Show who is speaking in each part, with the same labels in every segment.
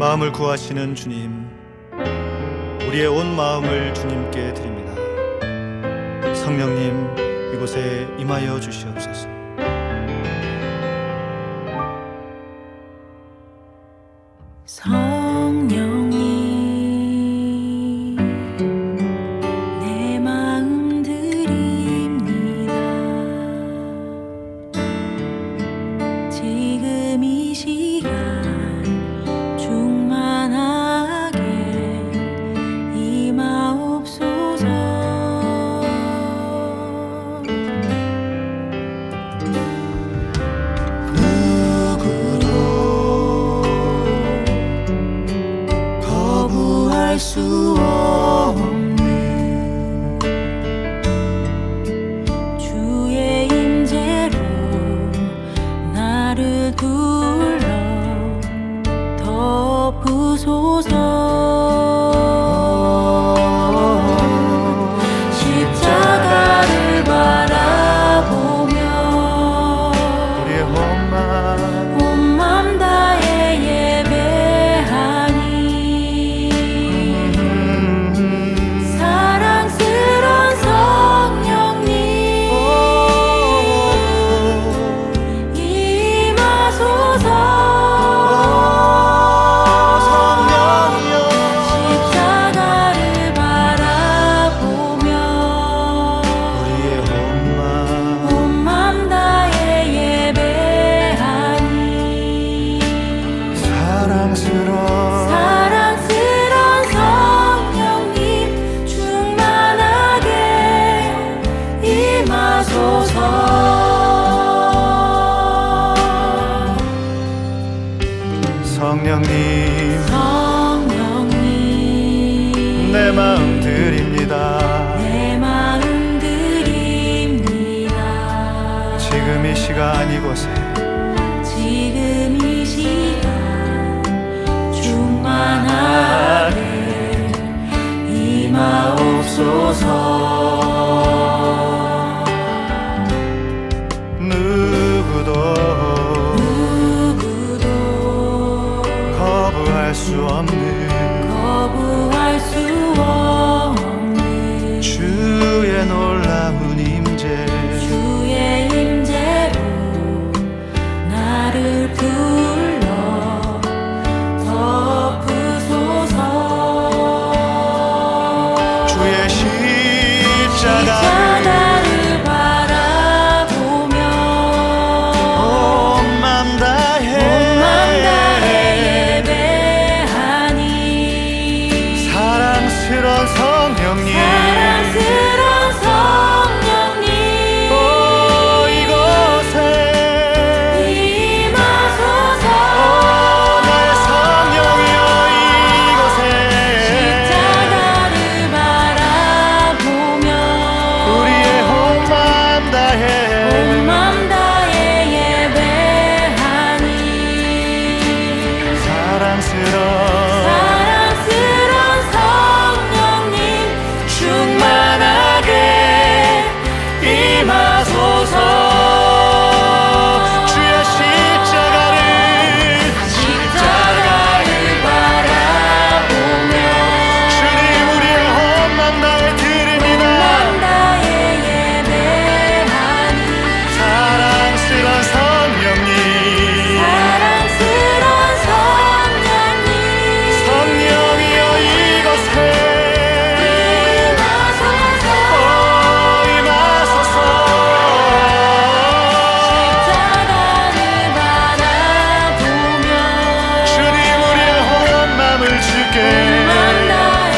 Speaker 1: 마음을 구하시는 주님, 우리의 온 마음을 주님께 드립니다. 성령님, 이곳에 임하여 주시옵소서.
Speaker 2: 성령님, 내 마음 드립니다. 지금 이 시간 충만하게 임하옵소서. 할 수 없는 주의 임재로 나를 둘러 덮으소서. 십자가를 바라보며
Speaker 1: 우리의
Speaker 2: 온 맘 다해 예배하니 사랑스런 성령님 임하소서. 십자가를 바라보며
Speaker 1: 우리의
Speaker 2: 온 맘 다해 예배하니 사랑스런 성령님 충만하게 임하소서.
Speaker 1: 성령님,
Speaker 2: 성령님,
Speaker 1: 내 마음 드립니다.
Speaker 2: 내 마음 드립니다.
Speaker 1: 지금 이 시간 이곳에
Speaker 2: 지금 이 시간 충만하게 임하옵소서.
Speaker 1: 누구도 거부할 수 없는 주의 놀라운 임재,
Speaker 2: 주의 임재로 나를 불러 덮으소서.
Speaker 1: 주의
Speaker 2: 십자가를 바라보며
Speaker 1: 온 맘 다해
Speaker 2: 예배하니
Speaker 1: 사랑스런 성령님 이곳에
Speaker 2: 임하소서.
Speaker 1: 나의 성령이여 이곳에
Speaker 2: 십자가를 바라보며
Speaker 1: 우리의 온 맘 다해
Speaker 2: 온 맘 다해 예배하니
Speaker 1: 사랑스런
Speaker 2: 성령님 충만하게
Speaker 1: 임하소서. 주의 십자가를
Speaker 2: 바라보며
Speaker 1: 주님 우리의 온 맘 다해 드립니다.
Speaker 2: 다해 예배하니
Speaker 1: 사랑스런 성령님 성령이여 이곳에
Speaker 2: 임하소서.
Speaker 1: 임하소서.
Speaker 2: 십자가를 바라보며
Speaker 1: 주님 우리의 온 맘을 주께
Speaker 2: 맘 다해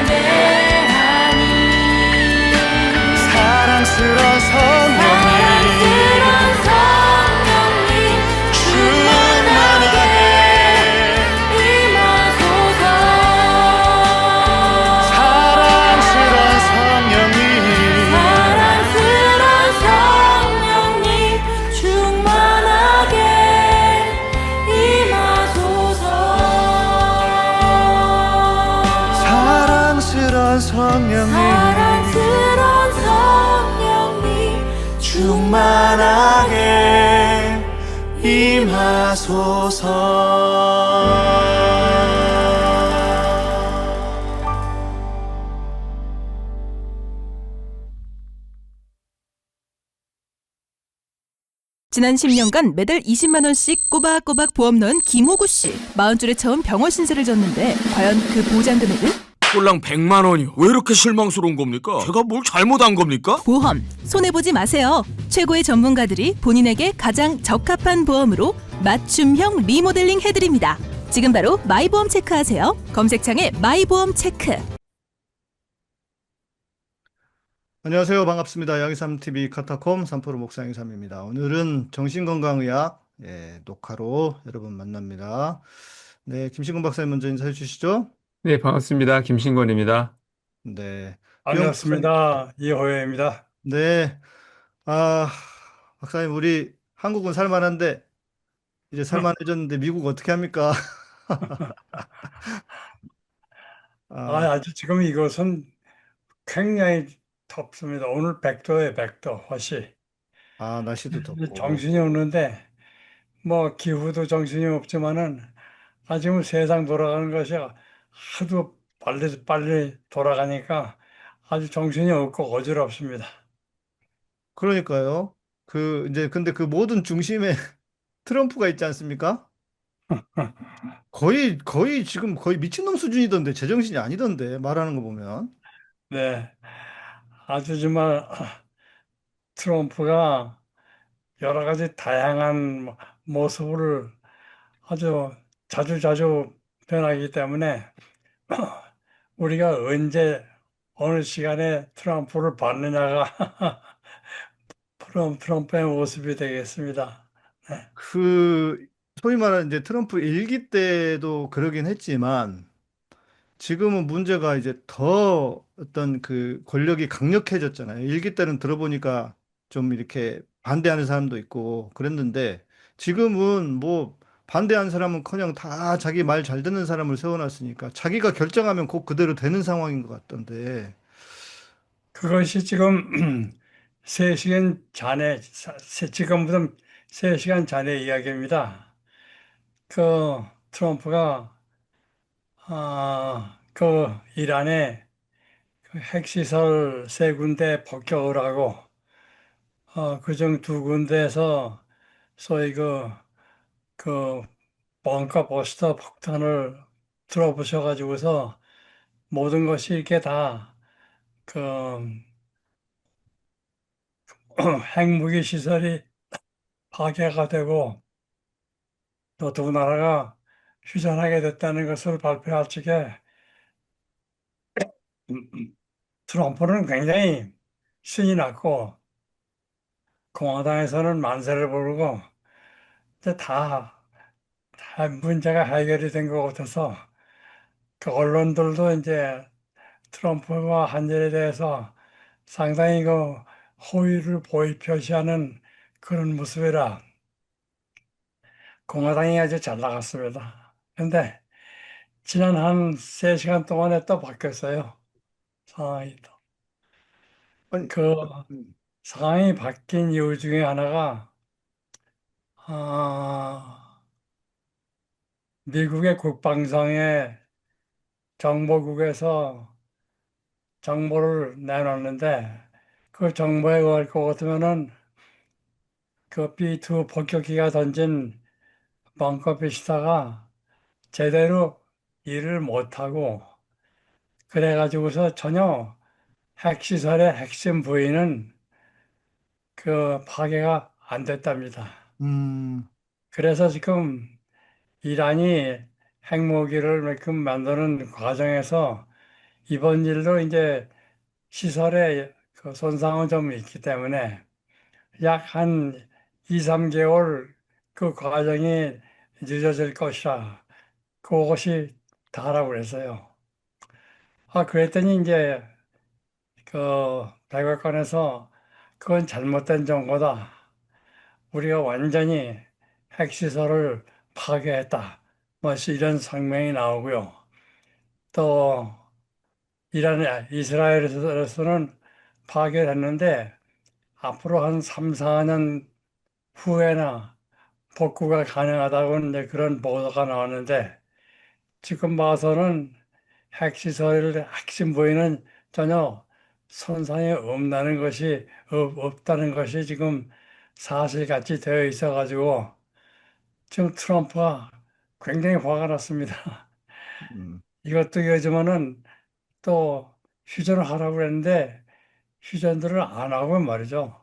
Speaker 2: 예배하니
Speaker 1: 사랑스런 성령님 충만하게
Speaker 2: 임하소서.
Speaker 1: 사랑스런 성령님
Speaker 2: 충만하게 임하소서.
Speaker 1: 사랑스런 성령님 충만하게 임하소서.
Speaker 3: 지난 10년간 매달 20만 원씩 꼬박꼬박 보험 넣은 김호구 씨. 40줄에 처음 병원 신세를 졌는데 과연 그 보장 금액은?
Speaker 4: 꼴랑 100만 원이요. 왜 이렇게 실망스러운 겁니까? 제가 뭘 잘못한 겁니까?
Speaker 3: 보험 손해보지 마세요. 최고의 전문가들이 본인에게 가장 적합한 보험으로 맞춤형 리모델링 해드립니다. 지금 바로 마이보험 체크하세요. 검색창에 마이보험 체크.
Speaker 1: 안녕하세요. 반갑습니다. 양의삼TV 카타콤 3프로 목사 양의삼입니다. 오늘은 정신건강의학 녹화로 여러분 만납니다. 네, 김신건 박사님 먼저 인사해 주시죠.
Speaker 5: 네, 반갑습니다. 김신권입니다.
Speaker 1: 네, 유영 박사님.
Speaker 6: 반갑습니다. 이호영입니다.
Speaker 1: 네, 아, 박사님 우리 한국은 살만한데 이제 살만해졌는데 미국 어떻게 합니까? 아,
Speaker 6: 아주 지금 이곳은 굉장히 덥습니다. 오늘 100도에 100도, 훨씬.
Speaker 1: 날씨도 덥고.
Speaker 6: 정신이 없는데, 뭐, 기후도 정신이 없지만은, 지금 세상 돌아가는 것이 하도 빨리 빨리 돌아가니까 아주 정신이 없고 어지럽습니다.
Speaker 1: 그러니까요. 이제 근데 그 모든 중심에 트럼프가 있지 않습니까? 거의 지금 거의 미친놈 수준이던데, 제정신이 아니던데, 말하는 거 보면.
Speaker 6: 네. 아주 정말 트럼프가 여러 가지 다양한 모습을 아주 자주 변하기 때문에 우리가 언제 어느 시간에 트럼프를 받느냐가 트럼프의 모습이 되겠습니다.
Speaker 1: 그, 소위 말하는 이제 트럼프 일기 때도 그러긴 했지만, 지금은 문제가 이제 더 어떤 그 권력이 강력해졌잖아요. 일기 때는 들어보니까 좀 이렇게 반대하는 사람도 있고 그랬는데, 지금은 뭐 반대하는 사람은커녕 다 자기 말 잘 듣는 사람을 세워놨으니까 자기가 결정하면 곧 그대로 되는 상황인 것 같던데.
Speaker 6: 그것이 지금 3시간 전에 지금부터 3시간 전의 이야기입니다. 그 트럼프가 그 이란에 그 핵시설 3군데 폭격을 하고 그중 2군데에서 소위 그 벙커 버스터 폭탄을 들어부셔가지고서 모든 것이 이렇게 다 그 핵무기 시설이 파괴가 되고 또 2나라가 휴전하게 됐다는 것을 발표할 적에 트럼프는 굉장히 신이 났고 공화당에서는 만세를 부르고 이제 다 문제가 해결이 된 것 같아서 그 언론들도 이제 트럼프와 한 일에 대해서 상당히 호의를 표시하는 그런 모습이라 공화당이 아주 잘 나갔습니다. 근데 지난 한 3시간 동안에 또 바뀌었어요. 상황이 또.
Speaker 1: 아니,
Speaker 6: 그 상황이 바뀐 이유 중에 하나가 아, 미국의 국방성의 정보국에서 정보를 내놨는데 그 정보에 의할 것 같으면은 그 B2 폭격기가 던진 벙커 비스타가 제대로 일을 못하고 그래가지고서 전혀 핵시설의 핵심 부위는 그 파괴가 안 됐답니다.
Speaker 1: 음,
Speaker 6: 그래서 지금 이란이 핵무기를 지금 만드는 과정에서 이번 일로 이제 시설에 그 손상은 좀 있기 때문에 약 한 2, 3개월 그 과정이 늦어질 것이라 그것이 다라고 그랬어요. 그랬더니 이제 그 백악관에서 그건 잘못된 정보다. 우리가 완전히 핵시설을 파괴했다. 뭐 이런 성명이 나오고요. 또 이스라엘에서는 파괴를 했는데 앞으로 한 3, 4년 후에나 복구가 가능하다고 이제 그런 보도가 나왔는데 지금 봐서는 핵시설 핵심 부위는 전혀 손상이 없다는 것이 지금 사실같이 되어 있어가지고 지금 트럼프가 굉장히 화가 났습니다.
Speaker 1: 음,
Speaker 6: 이것도 요즘에는 또 휴전을 하라고 그랬는데 휴전들을 안 하고 말이죠.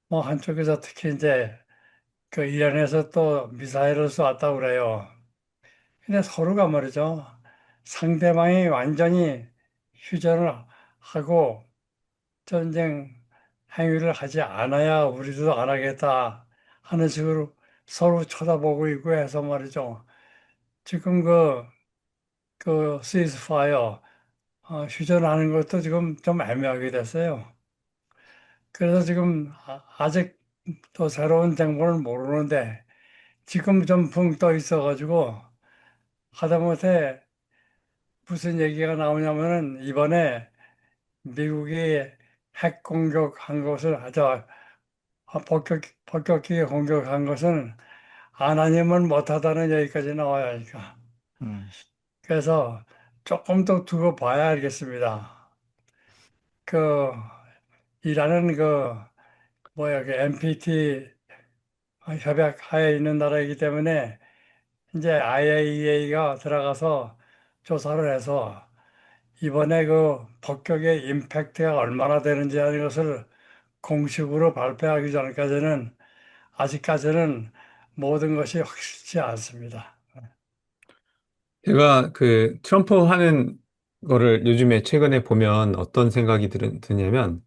Speaker 6: 뭐 한쪽에서 특히 이제 그 이란에서 또 미사일을 쏘았다고 그래요. 근데 서로가 말이죠. 상대방이 완전히 휴전을 하고 전쟁 행위를 하지 않아야 우리도 안 하겠다 하는 식으로 서로 쳐다보고 있고 해서 말이죠. 지금 그 시즈파이어 휴전하는 것도 지금 좀 애매하게 됐어요. 그래서 지금 아직 또 새로운 정보는 모르는데 지금 좀 붕 떠 있어가지고 하다못해 무슨 얘기가 나오냐면은 이번에 미국이 핵 공격한 것을 폭격기 공격한 것은 안 하냐면 못하다는 얘기까지 나와야 하니까.
Speaker 1: 음,
Speaker 6: 그래서 조금 더 두고 봐야 알겠습니다. 그 이란은 뭐야 그 NPT 협약 하에 있는 나라이기 때문에 이제 IAEA가 들어가서 조사를 해서 이번에 그 폭격의 임팩트가 얼마나 되는지 하는 것을 공식으로 발표하기 전까지는 아직까지는 모든 것이 확실치 않습니다.
Speaker 5: 제가 그 트럼프 하는 거를 요즘에 최근에 보면 어떤 생각이 드냐면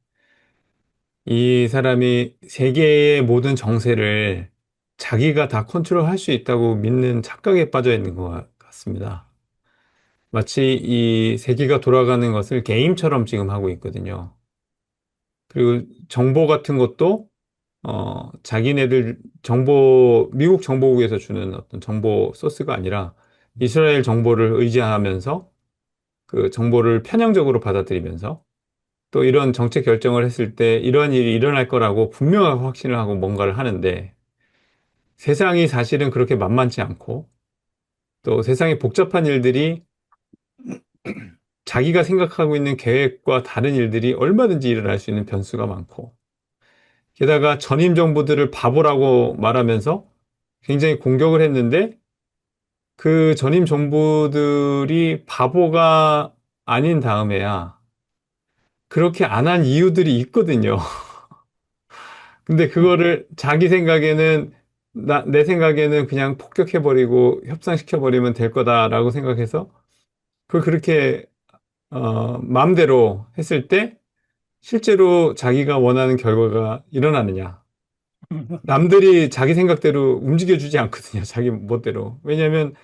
Speaker 5: 이 사람이 세계의 모든 정세를 자기가 다 컨트롤할 수 있다고 믿는 착각에 빠져 있는 것 같습니다. 마치 이 세계가 돌아가는 것을 게임처럼 지금 하고 있거든요. 그리고 정보 같은 것도 자기네들 미국 정보국에서 주는 어떤 정보 소스가 아니라 이스라엘 정보를 의지하면서 그 정보를 편향적으로 받아들이면서 또 이런 정책 결정을 했을 때 이런 일이 일어날 거라고 분명하게 확신을 하고 뭔가를 하는데 세상이 사실은 그렇게 만만치 않고 또 세상에 복잡한 일들이 자기가 생각하고 있는 계획과 다른 일들이 얼마든지 일어날 수 있는 변수가 많고 게다가 전임 정부들을 바보라고 말하면서 굉장히 공격을 했는데 그 전임 정부들이 바보가 아닌 다음에야 그렇게 안 한 이유들이 있거든요. 근데 그거를 자기 생각에는 내 생각에는 그냥 폭격해버리고 협상시켜버리면 될 거다라고 생각해서 그걸 그렇게 마음대로 했을 때 실제로 자기가 원하는 결과가 일어나느냐. 남들이 자기 생각대로 움직여주지 않거든요. 자기 멋대로. 왜냐하면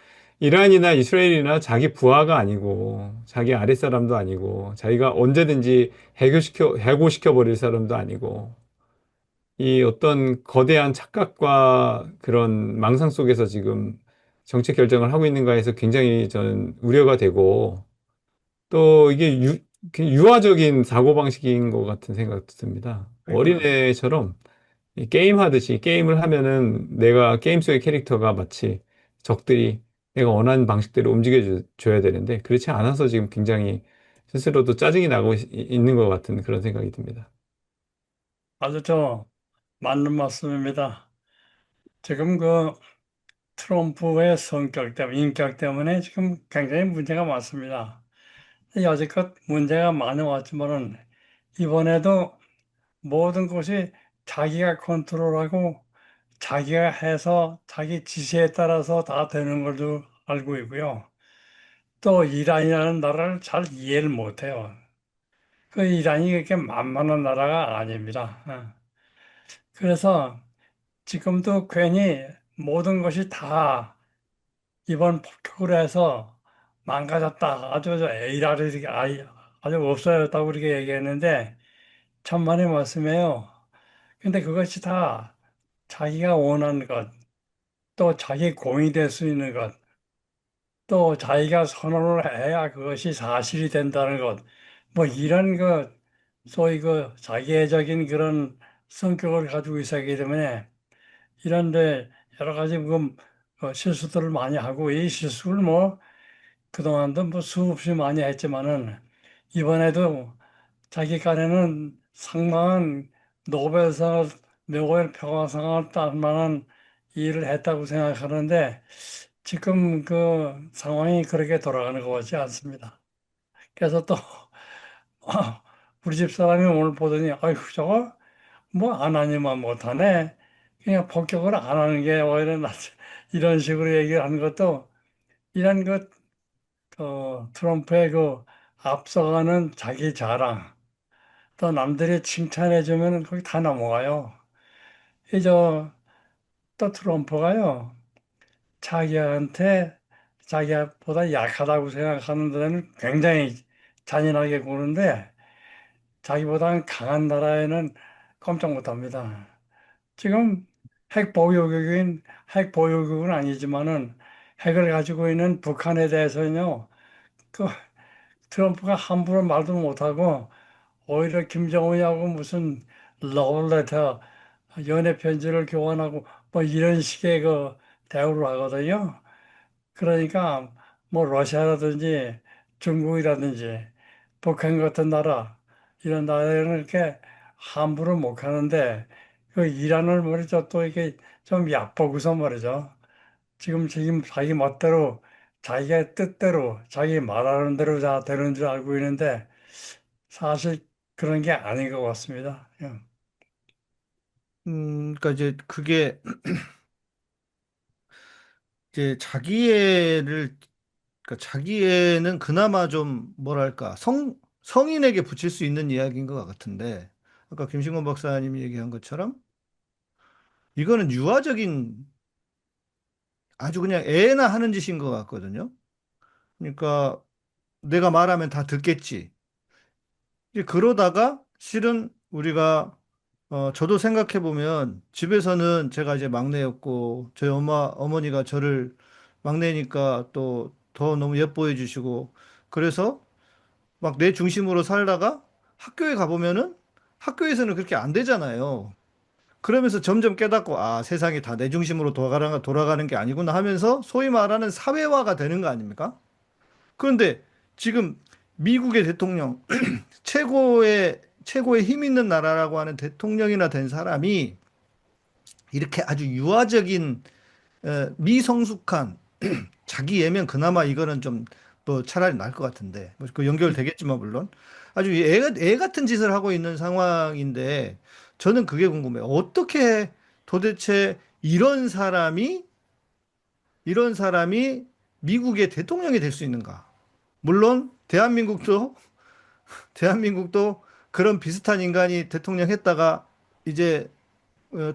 Speaker 5: 이란이나 이스라엘이나 자기 부하가 아니고 자기 아랫사람도 아니고 자기가 언제든지 해고시켜 버릴 사람도 아니고 이 어떤 거대한 착각과 그런 망상 속에서 지금 정책 결정을 하고 있는가 해서 굉장히 저는 우려가 되고 또 이게 유아적인 사고방식인 것 같은 생각도 듭니다. 어린애처럼 이 게임 하듯이 게임을 하면은 내가 게임 속의 캐릭터가 마치 적들이 내가 원하는 방식대로 움직여줘야 되는데 그렇지 않아서 지금 굉장히 스스로도 짜증이 나고 있는 것 같은 그런 생각이 듭니다.
Speaker 6: 아주 맞는 말씀입니다. 지금 트럼프의 성격 때문에, 인격 때문에 지금 굉장히 문제가 많습니다. 여지껏 문제가 많이 왔지만은 이번에도 모든 것이 자기가 컨트롤하고 자기가 해서 자기 지시에 따라서 다 되는 걸도 알고 있고요. 또 이란이라는 나라를 잘 이해를 못해요. 그 이란이 그렇게 만만한 나라가 아닙니다. 그래서 지금도 괜히 모든 것이 다 이번 폭격으로 해서 망가졌다. 아주 A라를 아주 없어졌다고 그렇게 얘기했는데 천만의 말씀이에요. 근데 그것이 다 자기가 원하는 것, 또 자기 공이 될 수 있는 것, 또 자기가 선언을 해야 그것이 사실이 된다는 것, 뭐 이런 소위 자기애적인 그런 성격을 가지고 있었기 때문에 이런데 여러 가지 실수들을 많이 하고 이 실수를 뭐 그동안도 뭐 수없이 많이 했지만은 이번에도 자기 간에는 상당한 노벨상을 노벨 평화상을 딸 만한 일을 했다고 생각하는데 지금 그 상황이 그렇게 돌아가는 것 같지 않습니다. 그래서 또 우리 집 사람이 오늘 보더니 아이고 저거 뭐 안 하니만 못하네. 그냥 폭격을 안 하는 게 오히려 낫지. 이런 식으로 얘기를 하는 것도 이런 트럼프의 그 앞서가는 자기 자랑 또 남들이 칭찬해 주면 거기 다 넘어가요. 이저 또 트럼프가요 자기한테 자기보다 약하다고 생각하는 데는 굉장히 잔인하게 구는데 자기보다 강한 나라에는 꼼짝 못합니다. 지금 핵 보유국은 아니지만은 핵을 가지고 있는 북한에 대해서는요, 그 트럼프가 함부로 말도 못하고 오히려 김정은하고 무슨 러브레터, 연애 편지를 교환하고 뭐 이런 식의 그 대우를 하거든요. 그러니까 뭐 러시아라든지 중국이라든지 북한 같은 나라 이런 나라에는 이렇게 함부로 못 가는데 그 이란을 말이죠 또 이게 좀 얕보고서 말이죠 지금 자기 멋대로 자기의 뜻대로 자기 말하는 대로 다 되는 줄 알고 있는데 사실 그런 게 아닌 것 같습니다. 예.
Speaker 1: 그러니까 이제 그게 이제 그러니까 자기애는 그나마 좀 뭐랄까 성인에게 붙일 수 있는 이야기인 것 같은데 아까 김신권 박사님이 얘기한 것처럼 이거는 유아적인 아주 그냥 애나 하는 짓인 것 같거든요. 그러니까 내가 말하면 다 듣겠지. 이제 그러다가 실은 우리가 저도 생각해 보면 집에서는 제가 이제 막내였고 저희 어머니가 저를 막내니까 또 더 너무 예뻐해 주시고 그래서 막 내 중심으로 살다가 학교에 가보면은 학교에서는 그렇게 안 되잖아요. 그러면서 점점 깨닫고 아, 세상이 다 내 중심으로 돌아가는 게 아니구나 하면서 소위 말하는 사회화가 되는 거 아닙니까? 그런데 지금 미국의 대통령, 최고의 힘 있는 나라라고 하는 대통령이나 된 사람이 이렇게 아주 유아적인, 미성숙한 자기 예면 그나마 이거는 좀 뭐 차라리 나을 것 같은데 뭐그 연결되겠지만 물론 아주 애 같은 짓을 하고 있는 상황인데 저는 그게 궁금해요. 어떻게 도대체 이런 사람이 미국의 대통령이 될 수 있는가? 물론 대한민국도 그런 비슷한 인간이 대통령 했다가 이제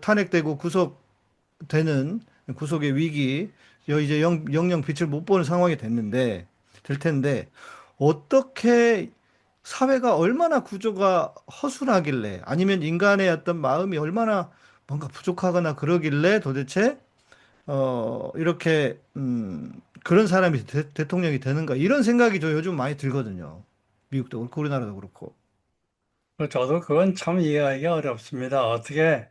Speaker 1: 탄핵되고 구속되는 구속의 위기, 이제 영영 빛을 못 보는 상황이 될 텐데, 어떻게 사회가 얼마나 구조가 허술하길래, 아니면 인간의 어떤 마음이 얼마나 뭔가 부족하거나 그러길래 도대체, 이렇게, 그런 사람이 대통령이 되는가, 이런 생각이 저 요즘 많이 들거든요. 미국도 그렇고, 우리나라도 그렇고.
Speaker 6: 저도 그건 참 이해하기 어렵습니다. 어떻게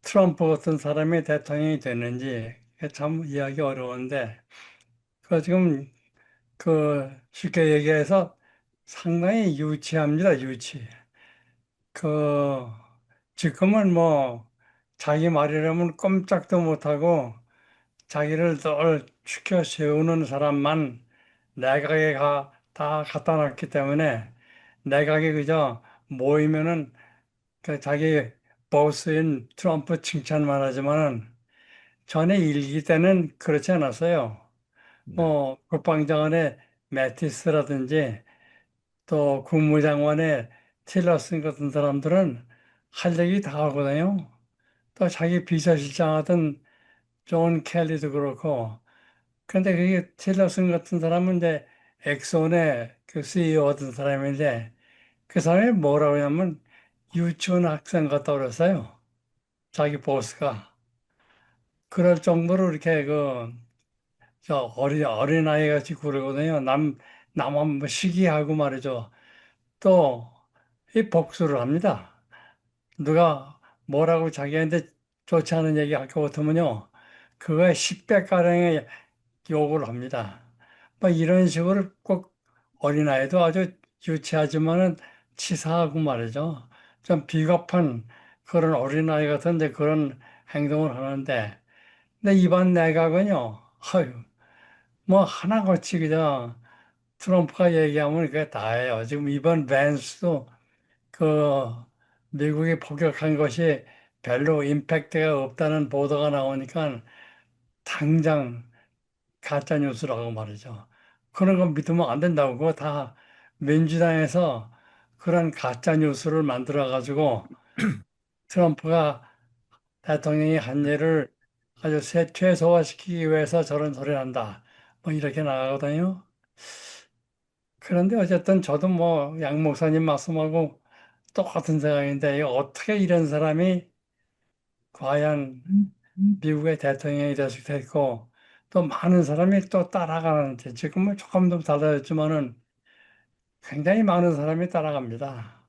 Speaker 6: 트럼프 같은 사람이 대통령이 됐는지 그게 참 이해하기 어려운데 그 지금 쉽게 얘기해서 상당히 유치합니다. 유치. 그 지금은 뭐 자기 말이라면 꼼짝도 못하고 자기를 늘 추켜 세우는 사람만 내각에 다 갖다 놨기 때문에 내각에 그저 모이면은 그 자기 보스인 트럼프 칭찬만 하지만은 전에 일기 때는 그렇지 않았어요.
Speaker 1: 네.
Speaker 6: 뭐 국방장관의 매티스라든지 또 국무장관의 틸러슨 같은 사람들은 할 얘기 다 하거든요. 또 자기 비서실장 하던 존 켈리도 그렇고. 근데 그게 틸러슨 같은 사람은 이제 엑손의 그 CEO 같은 사람인데 그 사람이 뭐라고 하냐면 유치원 학생 같다 그랬어요. 자기 보스가. 그럴 정도로 이렇게 저 어린아이 같이 그러거든요. 남은 뭐 시기하고 말이죠. 또 이 복수를 합니다. 누가 뭐라고 자기한테 좋지 않은 얘기 할 것 같으면요. 그거에 10배가량의 욕을 합니다. 뭐 이런 식으로 꼭 어린아이도 아주 유치하지만은 치사하고 말이죠. 좀 비겁한 그런 어린아이 같은데 그런 행동을 하는데, 근데 이번 내각은요, 아유, 뭐 하나같이 그냥 트럼프가 얘기하면 그게 다예요. 지금 이번 밴스도 그 미국이 폭격한 것이 별로 임팩트가 없다는 보도가 나오니까 당장 가짜 뉴스라고 말이죠. 그런 거 믿으면 안 된다고. 그거 다 민주당에서 그런 가짜 뉴스를 만들어 가지고 트럼프가 대통령이 한 일을 아주 최소화시키기 위해서 저런 소리를 한다. 뭐 이렇게 나가거든요. 그런데 어쨌든 저도 뭐 양 목사님 말씀하고 똑같은 생각인데 이거 어떻게 이런 사람이 과연 미국의 대통령이 될 수 있고 또 많은 사람이 또 따라가는데 지금은 조금 더 달라졌지만은 굉장히 많은 사람이 따라갑니다.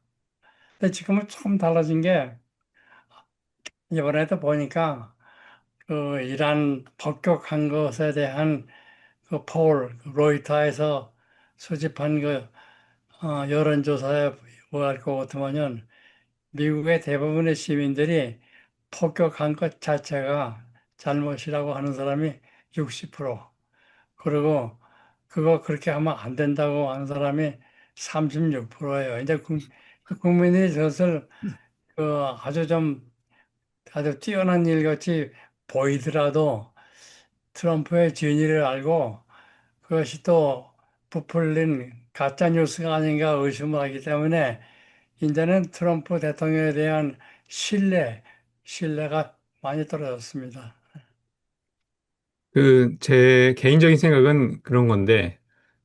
Speaker 6: 근데 지금은 조금 달라진 게 이번에도 보니까 그 이란 폭격한 것에 대한 그 그 로이터에서 수집한 그 여론조사에 뭐할 것 같으면은 미국의 대부분의 시민들이 폭격한 것 자체가 잘못이라고 하는 사람이 60%, 그리고 그거 그렇게 하면 안 된다고 하는 사람이 36%예요. 이제 국민들이 그것을 그 아주 뛰어난 일 같이 보이더라도 트럼프의 진위를 알고 그것이 또 부풀린 가짜 뉴스가 아닌가 의심을 하기 때문에 이제는 트럼프 대통령에 대한 신뢰가 많이 떨어졌습니다.
Speaker 5: 제 개인적인 생각은 그런 건데,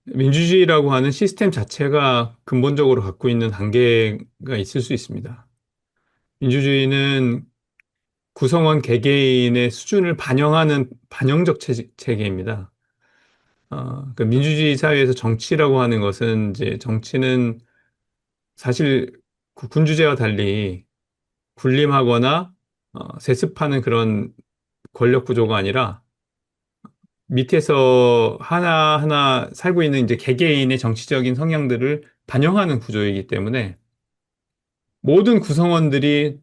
Speaker 5: 민주주의라고 하는 시스템 자체가 근본적으로 갖고 있는 한계가 있을 수 있습니다. 민주주의는 구성원 개개인의 수준을 반영하는 반영적 체계입니다. 그 민주주의 사회에서 정치라고 하는 것은 이제 정치는 사실 그 군주제와 달리 군림하거나 세습하는 그런 권력 구조가 아니라 밑에서 하나하나 살고 있는 이제 개개인의 정치적인 성향들을 반영하는 구조이기 때문에 모든 구성원들이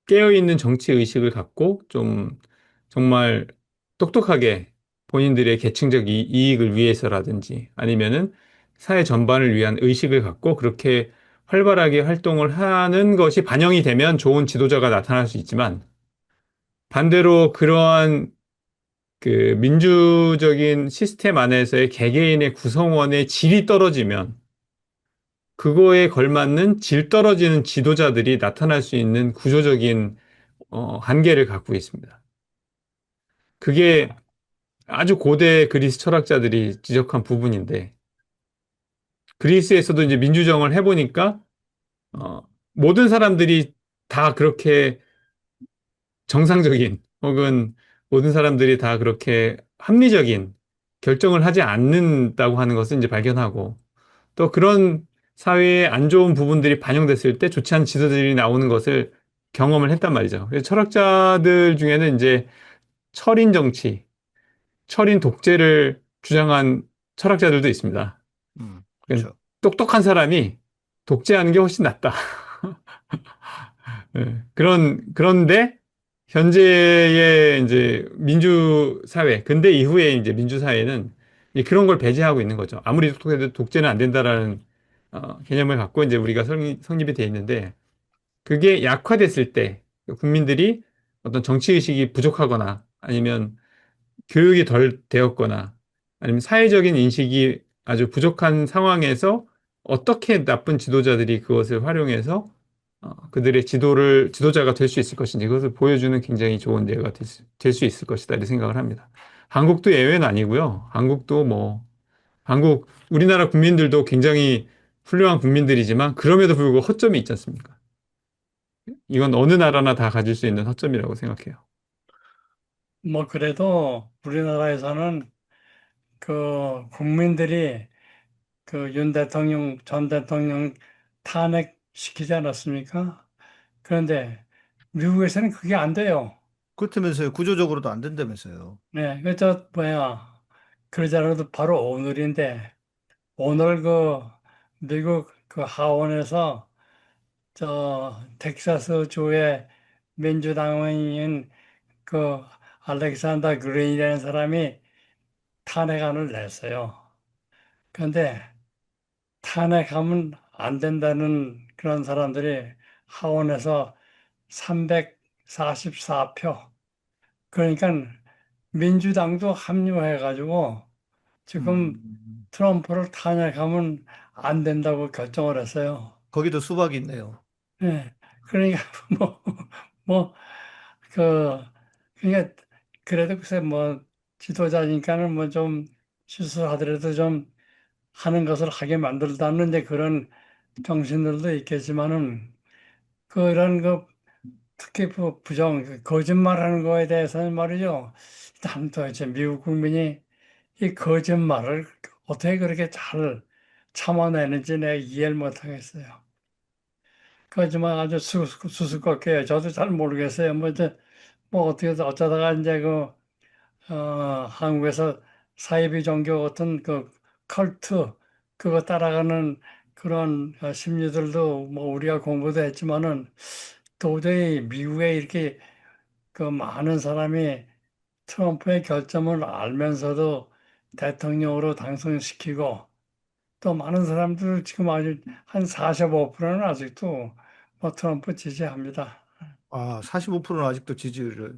Speaker 5: 깨어있는 정치 의식을 갖고 좀 정말 똑똑하게 본인들의 계층적 이익을 위해서라든지 아니면은 사회 전반을 위한 의식을 갖고 그렇게 활발하게 활동을 하는 것이 반영이 되면 좋은 지도자가 나타날 수 있지만 반대로 그러한 그 민주적인 시스템 안에서의 개개인의 구성원의 질이 떨어지면 그거에 걸맞는 질 떨어지는 지도자들이 나타날 수 있는 구조적인 한계를 갖고 있습니다. 그게 아주 고대 그리스 철학자들이 지적한 부분인데 그리스에서도 이제 민주정을 해보니까 어, 모든 사람들이 다 그렇게 정상적인 혹은 모든 사람들이 다 그렇게 합리적인 결정을 하지 않는다고 하는 것을 이제 발견하고 또 그런 사회의 안 좋은 부분들이 반영됐을 때 좋지 않은 지도들이 나오는 것을 경험을 했단 말이죠. 그래서 철학자들 중에는 이제 철인 정치, 철인 독재를 주장한 철학자들도 있습니다. 그러니까
Speaker 1: 그렇죠.
Speaker 5: 똑똑한 사람이 독재하는 게 훨씬 낫다. 예, 그런데 현재의 이제 민주사회, 근대 이후에 이제 민주사회는 이제 그런 걸 배제하고 있는 거죠. 아무리 똑똑해도 독재는 안 된다라는 개념을 갖고 이제 우리가 성립이 돼 있는데 그게 약화됐을 때 국민들이 어떤 정치의식이 부족하거나 아니면 교육이 덜 되었거나 아니면 사회적인 인식이 아주 부족한 상황에서 어떻게 나쁜 지도자들이 그것을 활용해서 그들의 지도자가 될 수 있을 것인지 그것을 보여주는 굉장히 좋은 예가 될 수 있을 것이다 이렇게 생각을 합니다. 한국도 예외는 아니고요. 한국도 우리나라 국민들도 굉장히 훌륭한 국민들이지만 그럼에도 불구하고 허점이 있지 않습니까? 이건 어느 나라나 다 가질 수 있는 허점이라고 생각해요.
Speaker 6: 뭐 그래도 우리나라에서는 그 국민들이 그 윤 대통령, 전 대통령 탄핵시키지 않았습니까? 그런데 미국에서는 그게 안 돼요.
Speaker 1: 그렇다면서요. 구조적으로도 안 된다면서요.
Speaker 6: 네, 그저 뭐야 그러자라도 바로 오늘인데 오늘 그 미국 그 하원에서 저 텍사스 주의 민주당원인 그 알렉산더 그린이라는 사람이 탄핵안을 냈어요. 그런데 탄핵하면 안 된다는 그런 사람들이 하원에서 344표. 그러니까 민주당도 합류해가지고 지금
Speaker 1: 음,
Speaker 6: 트럼프를 탄핵하면 안 된다고 결정을 했어요.
Speaker 1: 거기도 수박이 있네요.
Speaker 6: 예. 그러니까 뭐, 뭐, 그, 그러니까 그래도 글쎄 뭐 지도자니까는 뭐 좀 실수하더라도 좀 하는 것을 하게 만들다는 이제 그런 정신들도 있겠지만은 그런 그 특히 부정, 그 거짓말하는 거에 대해서는 말이죠. 난 도대체 미국 국민이 이 거짓말을 어떻게 그렇게 잘 참아내는지 내가 이해를 못 하겠어요. 거짓말 아주 수수께끼예요. 저도 잘 모르겠어요. 뭐, 이제, 뭐 어떻게 어쩌다가 이제 한국에서 사이비 종교 같은 그 컬트 그거 따라가는 그런 심리들도 뭐 우리가 공부도 했지만은 도저히 미국에 이렇게 그 많은 사람이 트럼프의 결점을 알면서도 대통령으로 당선시키고 또 많은 사람들 지금 아주 한 45%는 아직도 뭐 트럼프 지지합니다.
Speaker 1: 아, 45%는 아직도 지지율을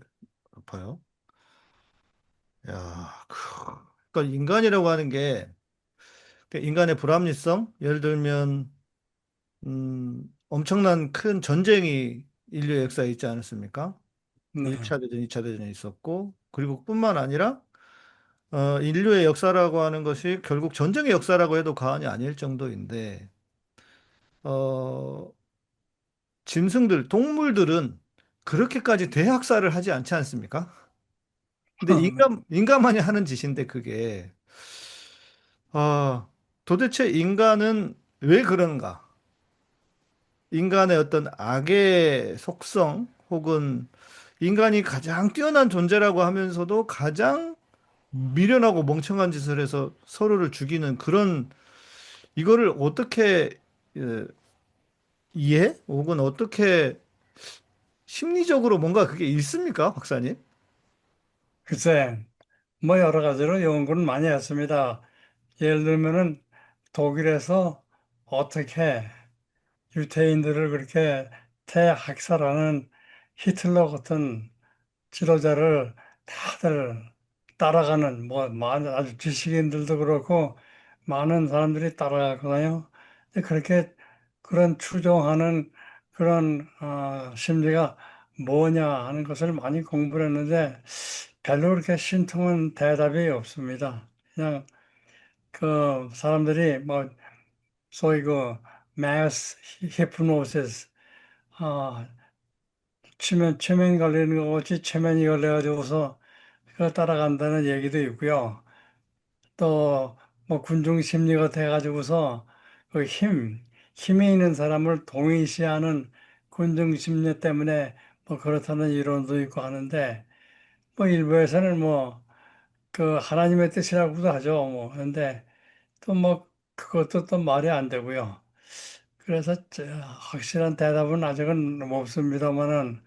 Speaker 1: 높아요. 야, 그러니까 인간이라고 하는 게 그 인간의 불합리성, 예를 들면 엄청난 큰 전쟁이 인류의 역사에 있지 않았습니까?
Speaker 6: 네.
Speaker 1: 1차 대전, 2차 대전이 있었고, 그리고 뿐만 아니라 인류의 역사라고 하는 것이 결국 전쟁의 역사라고 해도 과언이 아닐 정도인데, 어, 짐승들, 동물들은 그렇게까지 대학살을 하지 않지 않습니까? 근데 인간만이 하는 짓인데 그게, 아, 도대체 인간은 왜 그런가? 인간의 어떤 악의 속성 혹은 인간이 가장 뛰어난 존재라고 하면서도 가장 미련하고 멍청한 짓을 해서 서로를 죽이는 그런 이거를 어떻게 예, 이해 혹은 어떻게 심리적으로 뭔가 그게 있습니까, 박사님?
Speaker 6: 글쎄, 뭐 여러 가지로 연구는 많이 했습니다. 예를 들면은 독일에서 어떻게 유태인들을 그렇게 대학살하는 히틀러 같은 지도자를 다들 따라가는 뭐 많은 아주 지식인들도 그렇고 많은 사람들이 따라가거든요. 근데 그렇게 그런 추종하는 그런 심리가 뭐냐 하는 것을 많이 공부를 했는데 별로 그렇게 신통한 대답이 없습니다. 그냥 그 사람들이 뭐 소위 그 mass hypnosis 최면 걸리는 것 같이 최면이 걸려가지고서 그거 따라간다는 얘기도 있고요. 또 뭐 군중 심리가 돼가지고서 그 힘이 있는 사람을 동의시하는 군중 심리 때문에 뭐 그렇다는 이론도 있고 하는데 뭐 일부에서는 뭐 그 하나님의 뜻이라고도 하죠. 뭐 그런데 또 뭐 그것도 또 말이 안 되고요. 그래서 확실한 대답은 아직은 없습니다만은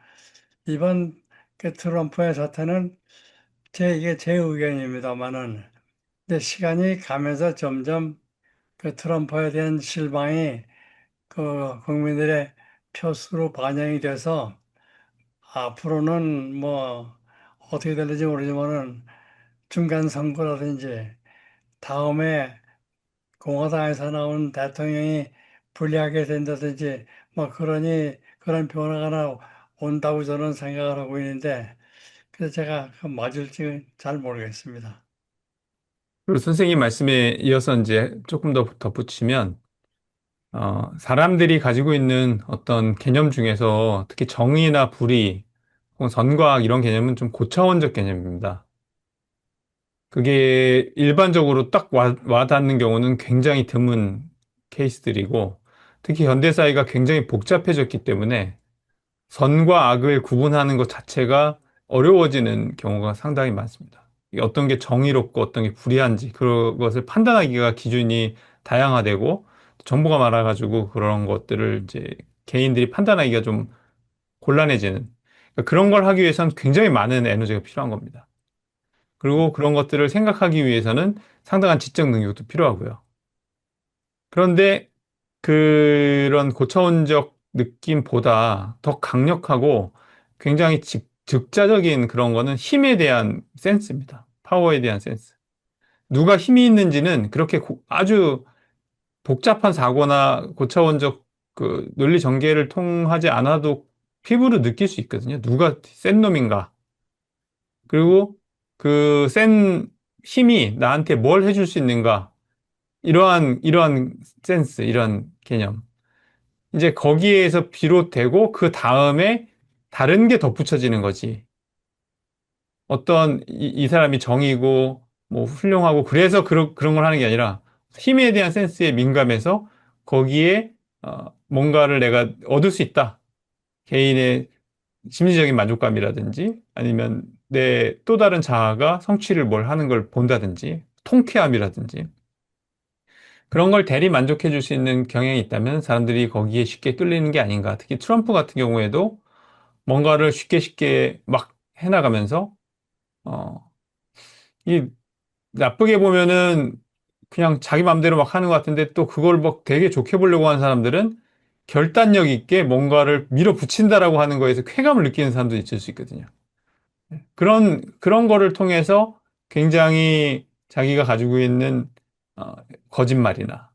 Speaker 6: 이번 그 트럼프의 사태는 이게 제 의견입니다만은 근데 시간이 가면서 점점 그 트럼프에 대한 실망이 그 국민들의 표수로 반영이 돼서 앞으로는 뭐 어떻게 될지 모르지만은 중간 선거라든지 다음에 공화당에서 나온 대통령이 불리하게 된다든지 뭐 그러니 그런 변화가 온다고 저는 생각을 하고 있는데 그래서 제가 그 맞을지 잘 모르겠습니다.
Speaker 5: 그리고 선생님 말씀에 이어서 이제 조금 더 덧붙이면, 사람들이 가지고 있는 어떤 개념 중에서 특히 정의나 불의, 혹은 선과 악 이런 개념은 좀 고차원적 개념입니다. 그게 일반적으로 딱 와닿는 경우는 굉장히 드문 케이스들이고, 특히 현대 사회가 굉장히 복잡해졌기 때문에 선과 악을 구분하는 것 자체가 어려워지는 경우가 상당히 많습니다. 어떤 게 정의롭고 어떤 게 불의한지 그것을 판단하기가 기준이 다양화되고 정보가 많아가지고 그런 것들을 이제 개인들이 판단하기가 좀 곤란해지는 그러니까 그런 걸 하기 위해서는 굉장히 많은 에너지가 필요한 겁니다. 그리고 그런 것들을 생각하기 위해서는 상당한 지적 능력도 필요하고요. 그런데 그런 고차원적 느낌보다 더 강력하고 굉장히 즉자적인 그런 거는 힘에 대한 센스입니다. 파워에 대한 센스. 누가 힘이 있는지는 그렇게 아주 복잡한 사고나 고차원적 그 논리 전개를 통하지 않아도 피부로 느낄 수 있거든요. 누가 센 놈인가. 그리고 그 센 힘이 나한테 뭘 해줄 수 있는가. 이러한 센스, 이러한 개념. 이제 거기에서 비롯되고 그 다음에 다른 게 덧붙여지는 거지. 어떤 이 사람이 정이고 뭐 훌륭하고 그래서 그런 걸 하는 게 아니라 힘에 대한 센스에 민감해서 거기에 뭔가를 내가 얻을 수 있다. 개인의 심리적인 만족감이라든지 아니면 내 또 다른 자아가 성취를 뭘 하는 걸 본다든지 통쾌함이라든지 그런 걸 대리 만족해 줄 수 있는 경향이 있다면 사람들이 거기에 쉽게 끌리는 게 아닌가. 특히 트럼프 같은 경우에도 뭔가를 쉽게 쉽게 막 해나가면서 어, 이 나쁘게 보면은 그냥 자기 맘대로 막 하는 것 같은데 또 그걸 막 되게 좋게 보려고 하는 사람들은 결단력 있게 뭔가를 밀어붙인다라고 하는 거에서 쾌감을 느끼는 사람도 있을 수 있거든요. 그런 거를 통해서 굉장히 자기가 가지고 있는 어, 거짓말이나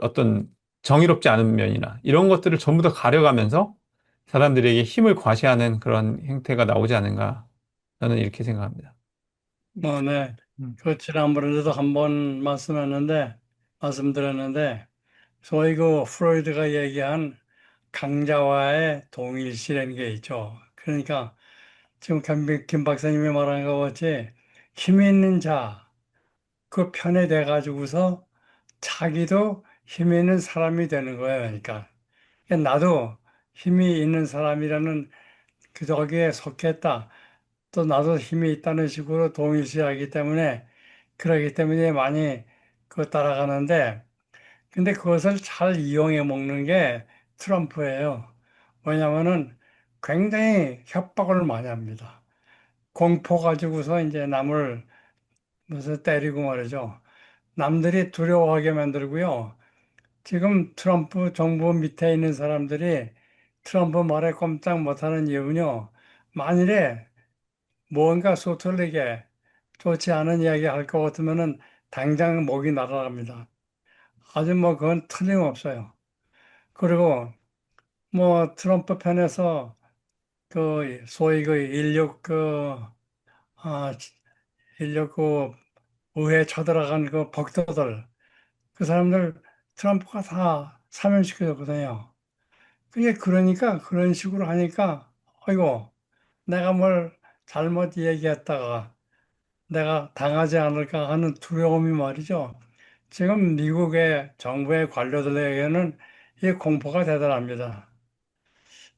Speaker 5: 어떤 정의롭지 않은 면이나 이런 것들을 전부 다 가려가면서 사람들에게 힘을 과시하는 그런 행태가 나오지 않은가 저는 이렇게 생각합니다.
Speaker 6: 네.
Speaker 1: 음,
Speaker 6: 그 지난번에도 한 번 말씀드렸는데, 소위 그 프로이드가 얘기한 강자와의 동일시라는 게 있죠. 그러니까 지금 김 박사님이 말한 것 같이 힘 있는 자, 그 편에 돼 가지고서 자기도 힘 있는 사람이 되는 거예요. 그러니까 나도 힘이 있는 사람이라는 그 저기에 속했다. 또 나도 힘이 있다는 식으로 동일시하기 때문에 그러기 때문에 많이 그 따라가는데 근데 그것을 잘 이용해 먹는 게 트럼프예요. 왜냐면은 굉장히 협박을 많이 합니다. 공포 가지고서 이제 남을 무슨 때리고 말이죠. 남들이 두려워하게 만들고요. 지금 트럼프 정부 밑에 있는 사람들이 트럼프 말에 꼼짝 못하는 이유는요. 만일에 뭔가 소털리게 좋지 않은 이야기 할 것 같으면은 당장 목이 날아갑니다. 아주 뭐 그건 틀림없어요. 그리고 뭐 트럼프 편에서 그 소위 그 아, 인력 그 의회 쳐들어간 그 복도들 그 사람들 트럼프가 다 사면시켜줬거든요. 그게 그러니까 그런 식으로 하니까 아이고 내가 뭘 잘못 얘기했다가 내가 당하지 않을까 하는 두려움이 말이죠. 지금 미국의 정부의 관료들에게는 이 공포가 대단합니다.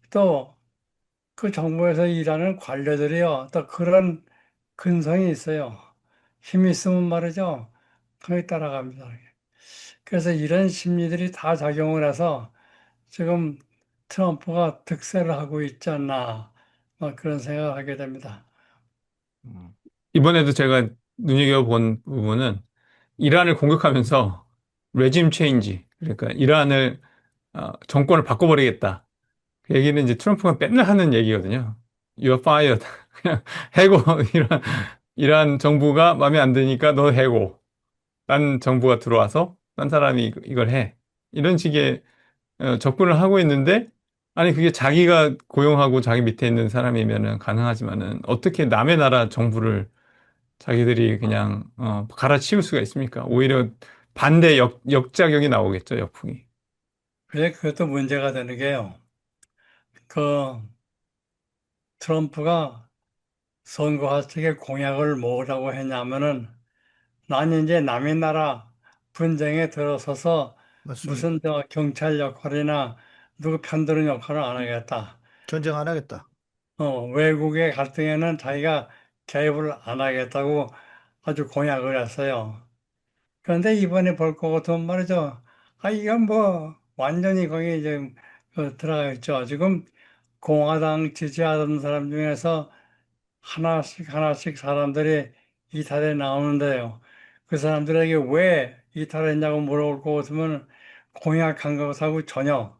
Speaker 6: 또 그 정부에서 일하는 관료들이요. 또 그런 근성이 있어요. 힘이 있으면 말이죠. 거기 따라갑니다. 그래서 이런 심리들이 다 작용을 해서 지금 트럼프가 득세를 하고 있지 않나. 뭐 그런 생각을 하게 됩니다.
Speaker 5: 이번에도 제가 눈여겨본 부분은 이란을 공격하면서 레짐 체인지 그러니까 이란을 정권을 바꿔버리겠다. 그 얘기는 이제 트럼프가 맨날 하는 얘기거든요. You're fired. 그냥 해고 이란 정부가 마음에 안 드니까 너 해고. 딴 정부가 들어와서 딴 사람이 이걸 해. 이런 식의 접근을 하고 있는데 아니 그게 자기가 고용하고 자기 밑에 있는 사람이면은 가능하지만은 어떻게 남의 나라 정부를 자기들이 그냥 갈아치울 수가 있습니까? 오히려 반대 역작용이 나오겠죠, 역풍이.
Speaker 6: 그래, 그것도 문제가 되는 게요. 그 트럼프가 선거할 적에 공약을 뭐라고 했냐면은 난 이제 남의 나라 분쟁에 들어서서
Speaker 1: 맞습니다.
Speaker 6: 무슨 저 경찰 역할이나 누구 편드는 역할을 안 하겠다.
Speaker 1: 전쟁 안 하겠다.
Speaker 6: 외국의 갈등에는 자기가 개입을 안 하겠다고 아주 공약을 했어요. 그런데 이번에 볼 것 같으면 말이죠. 이건 뭐 완전히 거기 이제 들어가 있죠. 지금 공화당 지지하던 사람 중에서 하나씩 하나씩 사람들이 이탈에 나오는데요. 그 사람들에게 왜 이탈했냐고 물어볼 것 같으면 공약한 것하고 전혀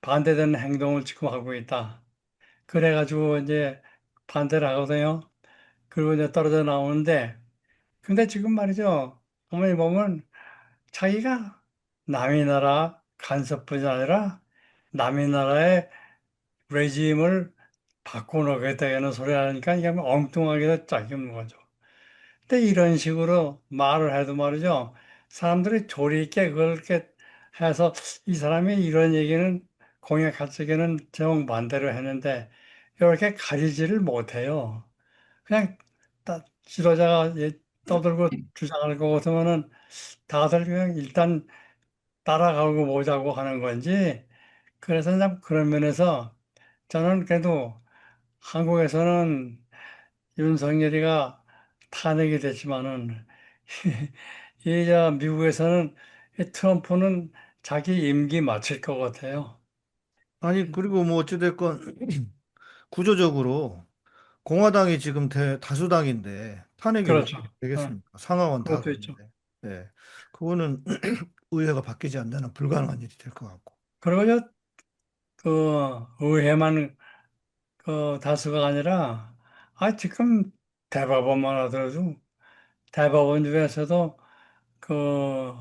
Speaker 6: 반대되는 행동을 지금 하고 있다. 그래가지고 이제 반대를 하거든요. 그리고 이제 떨어져 나오는데, 근데 지금 말이죠. 어머니 보면 자기가 남의 나라 간섭뿐이 아니라 남의 나라의 레짐을 바꿔놓겠다는 소리 하니까 이게 엉뚱하게 짝이 없는 거죠. 근데 이런 식으로 말을 해도 말이죠. 사람들이 조리 있게 그걸 이렇게 해서 이 사람이 이런 얘기는 공약할 적에는 정반대로 했는데 이렇게 가리지를 못해요. 그냥 지도자가 떠들고 주장할 것 같으면은 다들 그냥 일단 따라가고 보자고 하는 건지 그래서 참 그런 면에서 저는 그래도 한국에서는 윤석열이가 탄핵이 됐지만은 이 미국에서는 이 트럼프는 자기 임기 마칠 것 같아요.
Speaker 1: 아니, 그리고 뭐 어찌됐건 구조적으로 공화당이 지금 다수당인데 탄핵이
Speaker 6: 그렇죠.
Speaker 1: 어떻게
Speaker 6: 어,
Speaker 1: 되겠습니까? 상하원 다
Speaker 6: 그것도 있죠.
Speaker 1: 그런데. 예. 그거는 의회가 바뀌지 않는 불가능한 일이 될 것 같고.
Speaker 6: 그리고 의회만 다수가 아니라 지금 대법원만 하더라도 대법원 중에서도 그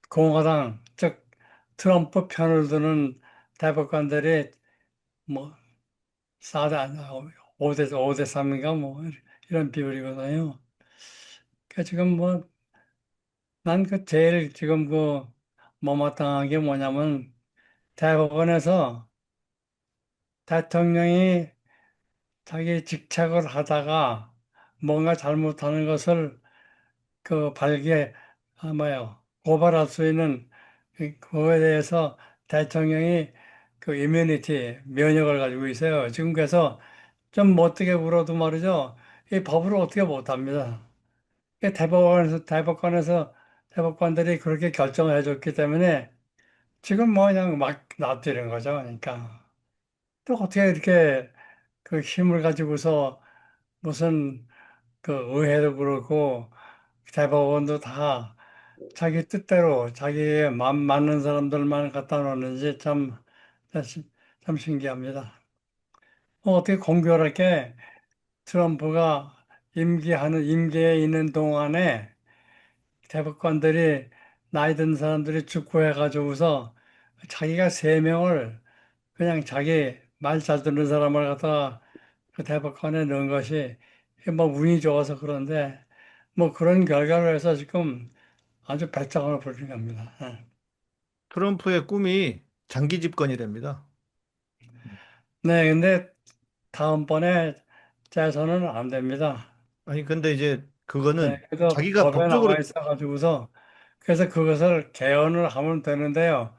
Speaker 6: 공화당 즉 트럼프 편을 드는 대법관들이 뭐 4대 5대 3인가 뭐 이런 비율이거든요. 그 지금 뭐 난 그 제일 지금 못마땅한 게 뭐냐면 대법원에서 대통령이 자기 직책을 하다가 뭔가 잘못하는 것을 발기에 고발할 수 있는 그거에 대해서 대통령이 이뮤니티 면역을 가지고 있어요. 지금 그래서 좀 못되게 굴어도 말이죠. 이 법으로 어떻게 못합니다. 대법관들이 그렇게 결정을 해줬기 때문에 지금 뭐 그냥 막 놔두는 거죠. 그러니까 또 어떻게 이렇게 그 힘을 가지고서 무슨 의회도 그렇고 대법원도 다 자기 뜻대로 자기의 맘 맞는 사람들만 갖다 놓는지 참, 참 신기합니다. 어떻게 공교롭게 트럼프가 임기에 있는 동안에 대법관들이 나이 든 사람들이 죽고해가지고서 자기가 세 명을 그냥 자기 말 잘 듣는 사람을 갖다가 그 대법관에 넣은 것이 뭐 운이 좋아서 그런데 뭐 그런 결과로 해서 지금 아주 배짱을 부리는 겁니다. 예.
Speaker 1: 트럼프의 꿈이 장기 집권이랍니다.
Speaker 6: 네, 근데 다음번에 재선은 안 됩니다.
Speaker 1: 아니, 근데 이제
Speaker 6: 네,
Speaker 1: 그거는
Speaker 6: 그래서
Speaker 1: 자기가
Speaker 6: 법에
Speaker 1: 법적으로
Speaker 6: 나와 있어가지고서 그래서 그것을 개헌을 하면 되는데요.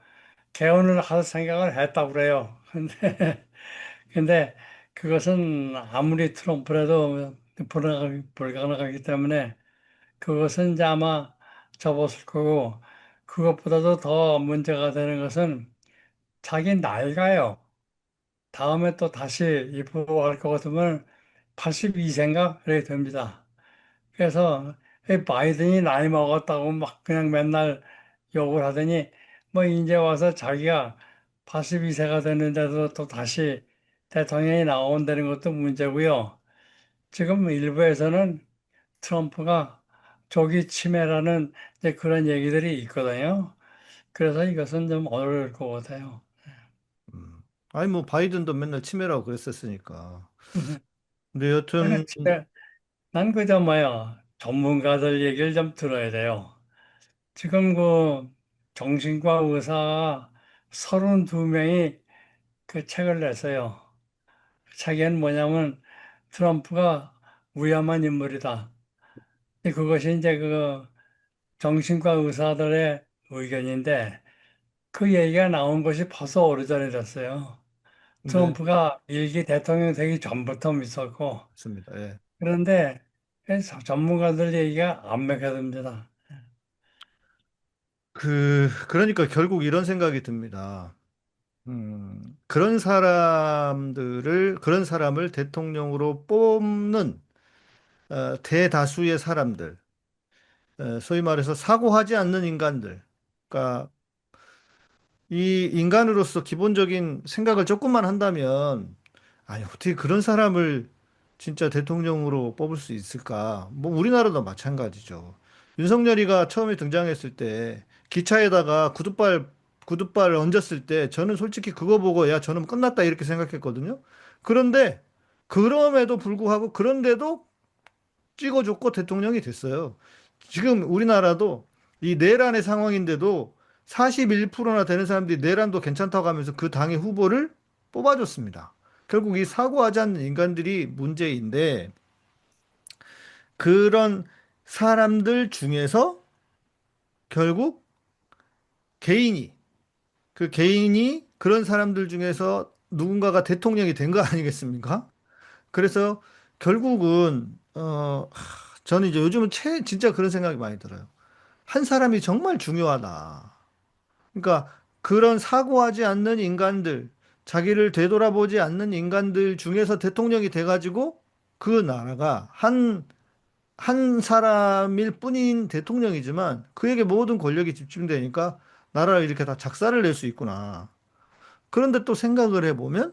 Speaker 6: 개헌을 할 생각을 했다고 그래요. 근데 근데 그것은 아무리 트럼프라도 불가능하기 때문에 그것은 이제 아마 접었을 거고 그것보다도 더 문제가 되는 것은 자기 나이가요. 다음에 또 다시 입후보할 것 같으면 82세인가 그래 됩니다. 그래서 이 바이든이 나이 먹었다고 막 그냥 맨날 욕을 하더니 뭐 이제 와서 자기가 82세가 됐는데도 또 다시 대통령이 나온다는 것도 문제고요. 지금 일부에서는 트럼프가 조기 치매라는 이제 그런 얘기들이 있거든요. 그래서 이것은 좀 어려울 것 같아요.
Speaker 1: 음. 아니 뭐 바이든도 맨날 치매라고 그랬었으니까. 근데 여튼
Speaker 6: 난 그저 뭐야 전문가들 얘기를 좀 들어야 돼요. 지금 정신과 의사 32명이 그 책을 냈어요. 그 책에는 뭐냐면 트럼프가 위험한 인물이다. 근데 그것이 이제 정신과 의사들의 의견인데 그 얘기가 나온 것이 벌써 오래전에 됐어요.
Speaker 1: 네,
Speaker 6: 트럼프가 일기 대통령 되기 전부터 있었고
Speaker 1: 맞습니다. 예.
Speaker 6: 그런데 전문가들 얘기가 안 먹혀듭니다.
Speaker 1: 그러니까 결국 이런 생각이 듭니다. 그런 사람을 대통령으로 뽑는 대다수의 사람들, 소위 말해서 사고하지 않는 인간들, 그러니까 이 인간으로서 기본적인 생각을 조금만 한다면, 아니, 어떻게 그런 사람을 진짜 대통령으로 뽑을 수 있을까? 뭐, 우리나라도 마찬가지죠. 윤석열이가 처음에 등장했을 때, 기차에다가 구둣발 얹었을 때, 저는 솔직히 그거 보고, 야, 저는 끝났다, 이렇게 생각했거든요. 그런데, 그럼에도 불구하고, 그런데도 찍어줬고 대통령이 됐어요. 지금 우리나라도 이 내란의 상황인데도 41%나 되는 사람들이 내란도 괜찮다고 하면서 그 당의 후보를 뽑아줬습니다. 결국 이 사고하지 않는 인간들이 문제인데 그런 사람들 중에서 결국 개인이 개인이 그런 사람들 중에서 누군가가 대통령이 된 거 아니겠습니까? 그래서 결국은 저는 이제 요즘은 진짜 그런 생각이 많이 들어요. 한 사람이 정말 중요하다. 그러니까 그런 사고하지 않는 인간들, 자기를 되돌아보지 않는 인간들 중에서 대통령이 돼가지고 그 나라가 한 사람일 뿐인 대통령이지만 그에게 모든 권력이 집중되니까 나라를 이렇게 다 작사를 낼 수 있구나. 그런데 또 생각을 해보면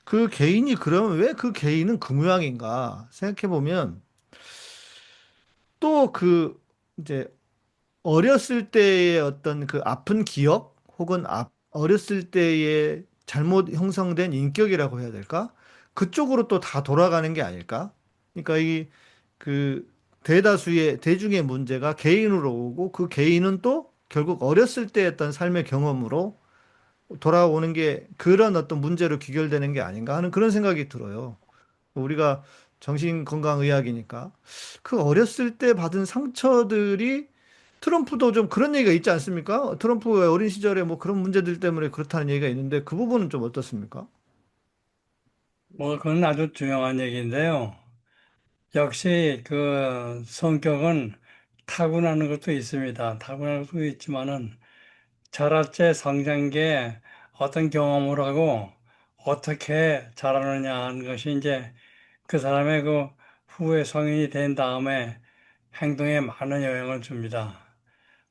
Speaker 1: 그 개인이 그러면 왜 그 개인은 그 모양인가 생각해보면 또 이제 어렸을 때의 어떤 그 아픈 기억 혹은 어렸을 때의 잘못 형성된 인격이라고 해야 될까? 그쪽으로 또 다 돌아가는 게 아닐까? 그러니까 그 대중의 문제가 개인으로 오고 그 개인은 또 결국 어렸을 때 했던 삶의 경험으로 돌아오는 게 그런 어떤 문제로 귀결되는 게 아닌가 하는 그런 생각이 들어요. 우리가 정신건강의학이니까 그 어렸을 때 받은 상처들이 트럼프도 좀 그런 얘기가 있지 않습니까? 트럼프의 어린 시절에 뭐 그런 문제들 때문에 그렇다는 얘기가 있는데 그 부분은 좀 어떻습니까?
Speaker 6: 뭐 그건 아주 중요한 얘기인데요. 역시 그 성격은 타고나는 것도 있습니다. 타고나는 것도 있지만은 자랄 때 성장기에 어떤 경험을 하고 어떻게 자라느냐 하는 것이 이제 그 사람의 그 후에 성인이 된 다음에 행동에 많은 영향을 줍니다.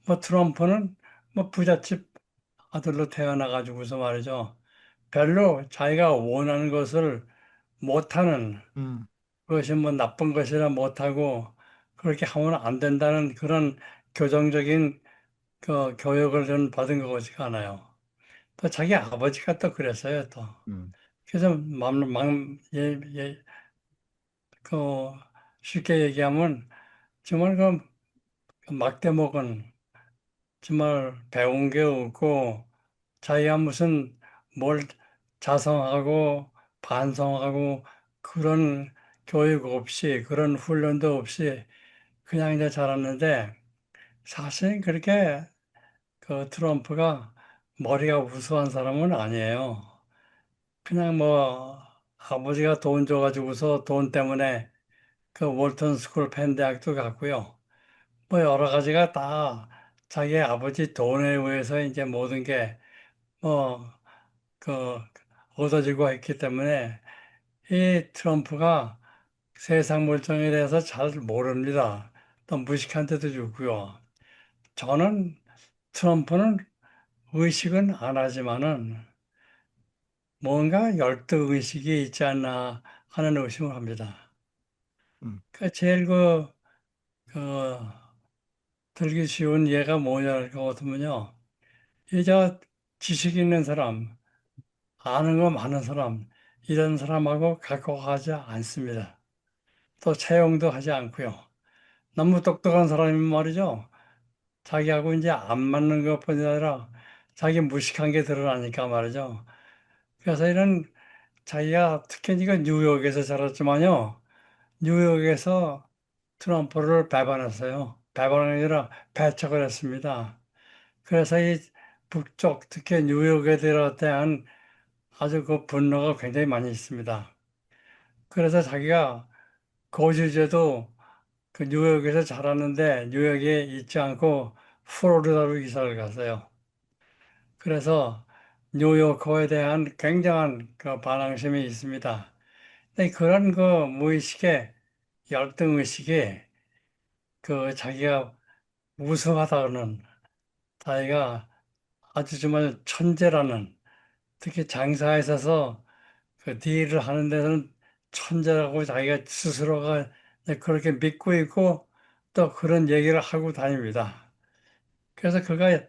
Speaker 6: 뭐 트럼프는 뭐 부잣집 아들로 태어나가지고서 말이죠. 별로 자기가 원하는 것을 못하는
Speaker 1: 음,
Speaker 6: 그것이 뭐 나쁜 것이라 못하고 그렇게 하면 안 된다는 그런 교정적인 그 교육을 좀 받은 것 같지가 않아요. 또 자기 아버지가 또 그랬어요, 또.
Speaker 1: 음,
Speaker 6: 그래서 그 쉽게 얘기하면 정말 그 막대 먹은 정말 배운 게 없고 자기가 무슨 뭘 자성하고 반성하고 그런 교육 없이 그런 훈련도 없이 그냥 이제 자랐는데 사실 그렇게 그 트럼프가 머리가 우수한 사람은 아니에요. 그냥 뭐 아버지가 돈 줘가지고서 돈 때문에 그 월턴 스쿨 펜 대학도 갔고요. 뭐 여러 가지가 다 자기 아버지 돈에 의해서 이제 모든 게 뭐 그 얻어지고 했기 때문에 이 트럼프가 세상 물정에 대해서 잘 모릅니다. 또 무식한 데도 좋고요. 저는 트럼프는 의식은 안 하지만은 뭔가 열등 의식이 있지 않나 하는 의심을 합니다.
Speaker 1: 음,
Speaker 6: 그 제일 그 들기 쉬운 예가 뭐냐 것 같으면요. 이저 지식 있는 사람, 아는 거 많은 사람, 이런 사람하고 갖고 가지 않습니다. 또 채용도 하지 않고요. 너무 똑똑한 사람이면 말이죠. 자기하고 이제 안 맞는 것뿐이 아니라 자기 무식한 게 드러나니까 말이죠. 그래서 이런 자기가 특히 이거 뉴욕에서 자랐지만요. 뉴욕에서 트럼프를 배반했어요. 배반이 아니라 배척을 했습니다. 그래서 이 북쪽, 특히 뉴욕에 대한 아주 그 분노가 굉장히 많이 있습니다. 그래서 자기가 거주제도 그 뉴욕에서 자랐는데 뉴욕에 있지 않고 플로리다로 이사를 갔어요. 그래서 뉴요커에 대한 굉장한 그 반항심이 있습니다. 근데 그런 그 무의식의 열등의식이 그 자기가 우수하다는, 자기가 아주 정말 천재라는, 특히 장사에 있어서 그 딜을 하는 데서는 천재라고 자기가 스스로가 그렇게 믿고 있고 또 그런 얘기를 하고 다닙니다. 그래서 그가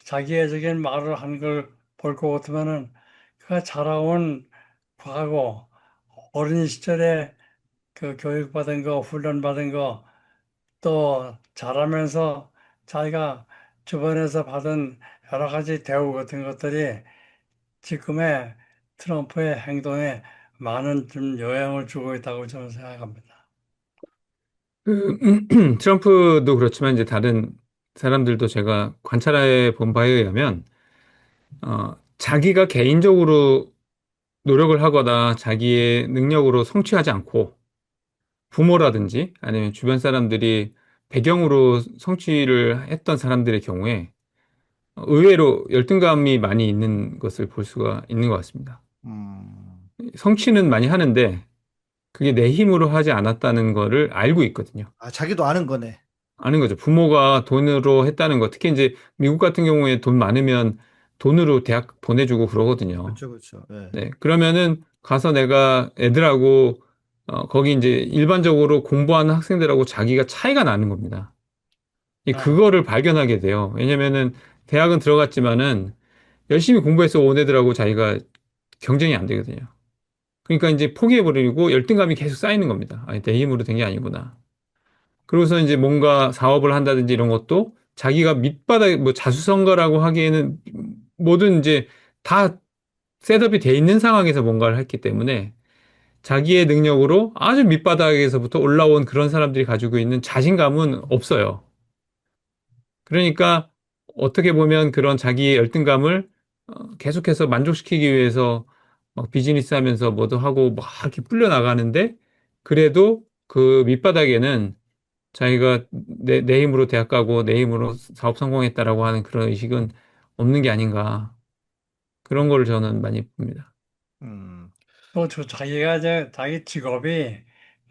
Speaker 6: 자기애적인 말을 한 걸 볼 것 같으면은 그가 자라온 과거, 어린 시절에 그 교육받은 거, 훈련받은 거, 또 자라면서 자기가 주변에서 받은 여러 가지 대우 같은 것들이 지금의 트럼프의 행동에 많은 좀 영향을 주고 있다고 저는 생각합니다.
Speaker 5: 그, 트럼프도 그렇지만 이제 다른 사람들도 제가 관찰해 본 바에 의하면, 자기가 개인적으로 노력을 하거나 자기의 능력으로 성취하지 않고 부모라든지 아니면 주변 사람들이 배경으로 성취를 했던 사람들의 경우에 의외로 열등감이 많이 있는 것을 볼 수가 있는 것 같습니다.
Speaker 1: 음,
Speaker 5: 성취는 많이 하는데 그게 내 힘으로 하지 않았다는 거를 알고 있거든요.
Speaker 1: 아, 자기도 아는 거네.
Speaker 5: 아는 거죠. 부모가 돈으로 했다는 거. 특히 이제 미국 같은 경우에 돈 많으면 돈으로 대학 보내주고 그러거든요.
Speaker 1: 그렇죠, 그렇죠. 예.
Speaker 5: 네. 그러면은 가서 내가 애들하고 거기 이제 일반적으로 공부하는 학생들하고 자기가 차이가 나는 겁니다.
Speaker 6: 아,
Speaker 5: 그거를 발견하게 돼요. 왜냐면은 대학은 들어갔지만은 열심히 공부해서 온 애들하고 자기가 경쟁이 안 되거든요. 그러니까 이제 포기해버리고 열등감이 계속 쌓이는 겁니다. 아니, 내 힘으로 된 게 아니구나. 그러고서 이제 뭔가 사업을 한다든지 이런 것도 자기가 밑바닥, 뭐 자수성가라고 하기에는 뭐든 이제 다 셋업이 돼 있는 상황에서 뭔가를 했기 때문에 자기의 능력으로 아주 밑바닥에서부터 올라온 그런 사람들이 가지고 있는 자신감은 없어요. 그러니까 어떻게 보면 그런 자기의 열등감을 계속해서 만족시키기 위해서 막 비즈니스 하면서 뭐도 하고 막 이렇게 불려 나가는데 그래도 그 밑바닥에는 자기가 내 힘으로 대학 가고 내 힘으로 사업 성공했다라고 하는 그런 의식은 없는 게 아닌가. 그런 거를 저는 많이 봅니다.
Speaker 1: 음,
Speaker 6: 또 자기가 이제 자기 직업이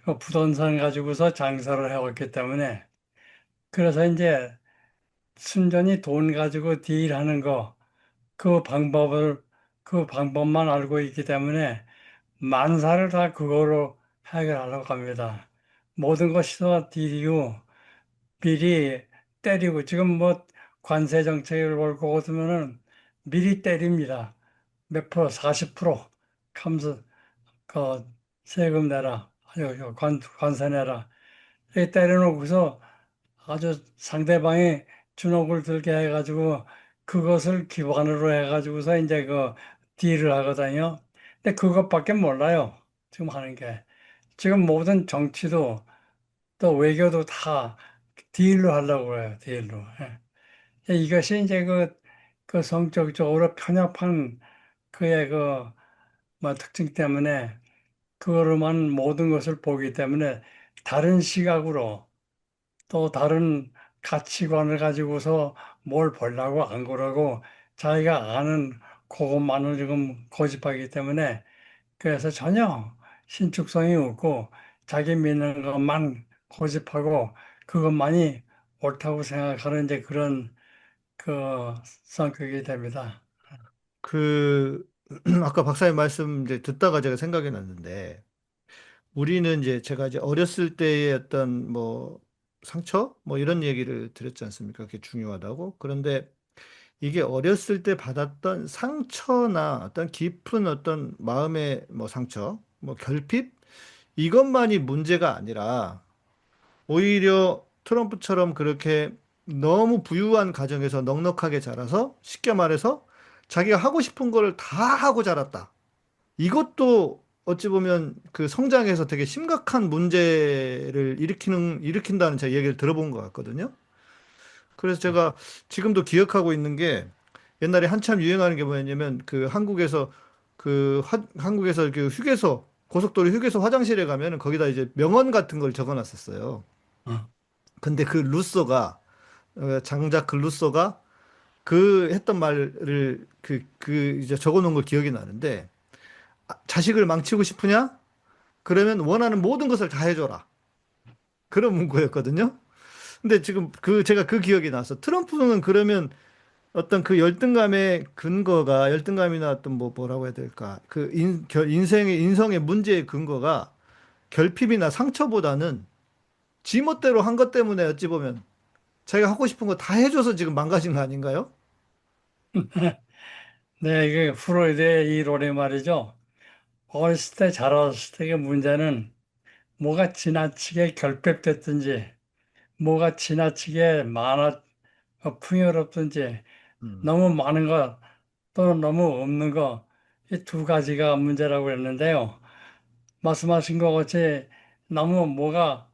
Speaker 6: 그 부동산 가지고서 장사를 해왔기 때문에 그래서 이제 순전히 돈 가지고 딜하는 거, 그 방법을, 그 방법만 알고 있기 때문에 만사를 다 그거로 해결하려고 합니다. 모든 것이 다 딜이고 미리 때리고, 지금 뭐 관세 정책을 볼 거 같으면은 미리 때립니다. 몇 프로, 40% 감세, 그 세금 내라, 관세 내라. 이렇게 때려놓고서 아주 상대방이 주눅을 들게 해가지고 그것을 기반으로 해가지고서 이제 그 딜을 하거든요. 근데 그것밖에 몰라요. 지금 하는 게. 지금 모든 정치도 또 외교도 다 딜로 하려고 해요. 딜로. 예. 이것이 이제 그 성격적으로 편협한 그의 그 뭐 특징 때문에 그거로만 모든 것을 보기 때문에 다른 시각으로 또 다른 가치관을 가지고서 뭘 보려고 안 그러고 자기가 아는 그것만을 지금 고집하기 때문에 그래서 전혀 신축성이 없고 자기 믿는 것만 고집하고 그것만이 옳다고 생각하는 이제 그런 그 성격이 됩니다.
Speaker 1: 그, 아까 박사님 말씀 이제 듣다가 제가 생각이 났는데, 우리는 이제 제가 이제 어렸을 때의 어떤 뭐 상처? 뭐 이런 얘기를 드렸지 않습니까? 그게 중요하다고. 그런데 이게 어렸을 때 받았던 상처나 어떤 깊은 어떤 마음의 뭐 상처, 뭐 결핍? 이것만이 문제가 아니라 오히려 트럼프처럼 그렇게 너무 부유한 가정에서 넉넉하게 자라서 쉽게 말해서 자기가 하고 싶은 거를 다 하고 자랐다. 이것도 어찌 보면 그 성장에서 되게 심각한 문제를 일으킨다는 제 얘기를 들어본 것 같거든요. 그래서 제가 지금도 기억하고 있는 게 옛날에 한참 유행하는 게 뭐였냐면 그 한국에서 그 휴게소 고속도로 휴게소 화장실에 가면은 거기다 이제 명언 같은 걸 적어 놨었어요.
Speaker 6: 어.
Speaker 1: 근데 그 루소가 장작 글루소가 그 했던 말을 이제 적어 놓은 걸 기억이 나는데 자식을 망치고 싶으냐? 그러면 원하는 모든 것을 다 해줘라. 그런 문구였거든요. 근데 지금 제가 그 기억이 나서 트럼프는 그러면 어떤 그 열등감의 근거가 열등감이나 어떤 뭐라고 해야 될까? 인성의 문제의 근거가 결핍이나 상처보다는 지멋대로 한 것 때문에 어찌 보면 자기가 하고 싶은 거 다 해줘서 지금 망가진 거 아닌가요?
Speaker 6: 네, 이게 프로이드의 이론이 말이죠. 어렸을 때, 자랐을 때의 문제는 뭐가 지나치게 결핍됐든지, 뭐가 지나치게 풍요롭든지,
Speaker 1: 음,
Speaker 6: 너무 많은 것 또는 너무 없는 것, 이 두 가지가 문제라고 했는데요. 말씀하신 것 같이 너무 뭐가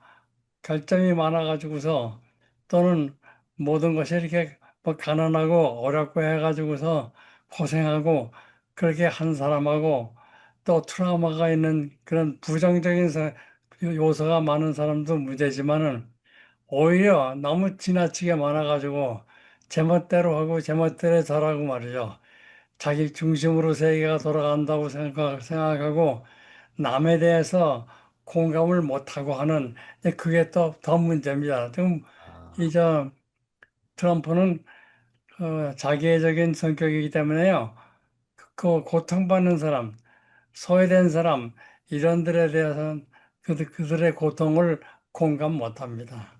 Speaker 6: 결점이 많아가지고서 또는 모든 것이 이렇게 뭐 가난하고 어렵고 해가지고서 고생하고 그렇게 한 사람하고 또 트라우마가 있는 그런 부정적인 요소가 많은 사람도 문제지만은 오히려 너무 지나치게 많아가지고 제멋대로 하고 제멋대로 잘하고 말이죠. 자기 중심으로 세계가 돌아간다고 생각하고 남에 대해서 공감을 못하고 하는 그게 또 더 문제입니다. 지금 이제 트럼프는 자기애적인 성격이기 때문에요. 그 고통받는 사람, 소외된 사람 이런들에 대해서는 그들의 고통을 공감 못합니다.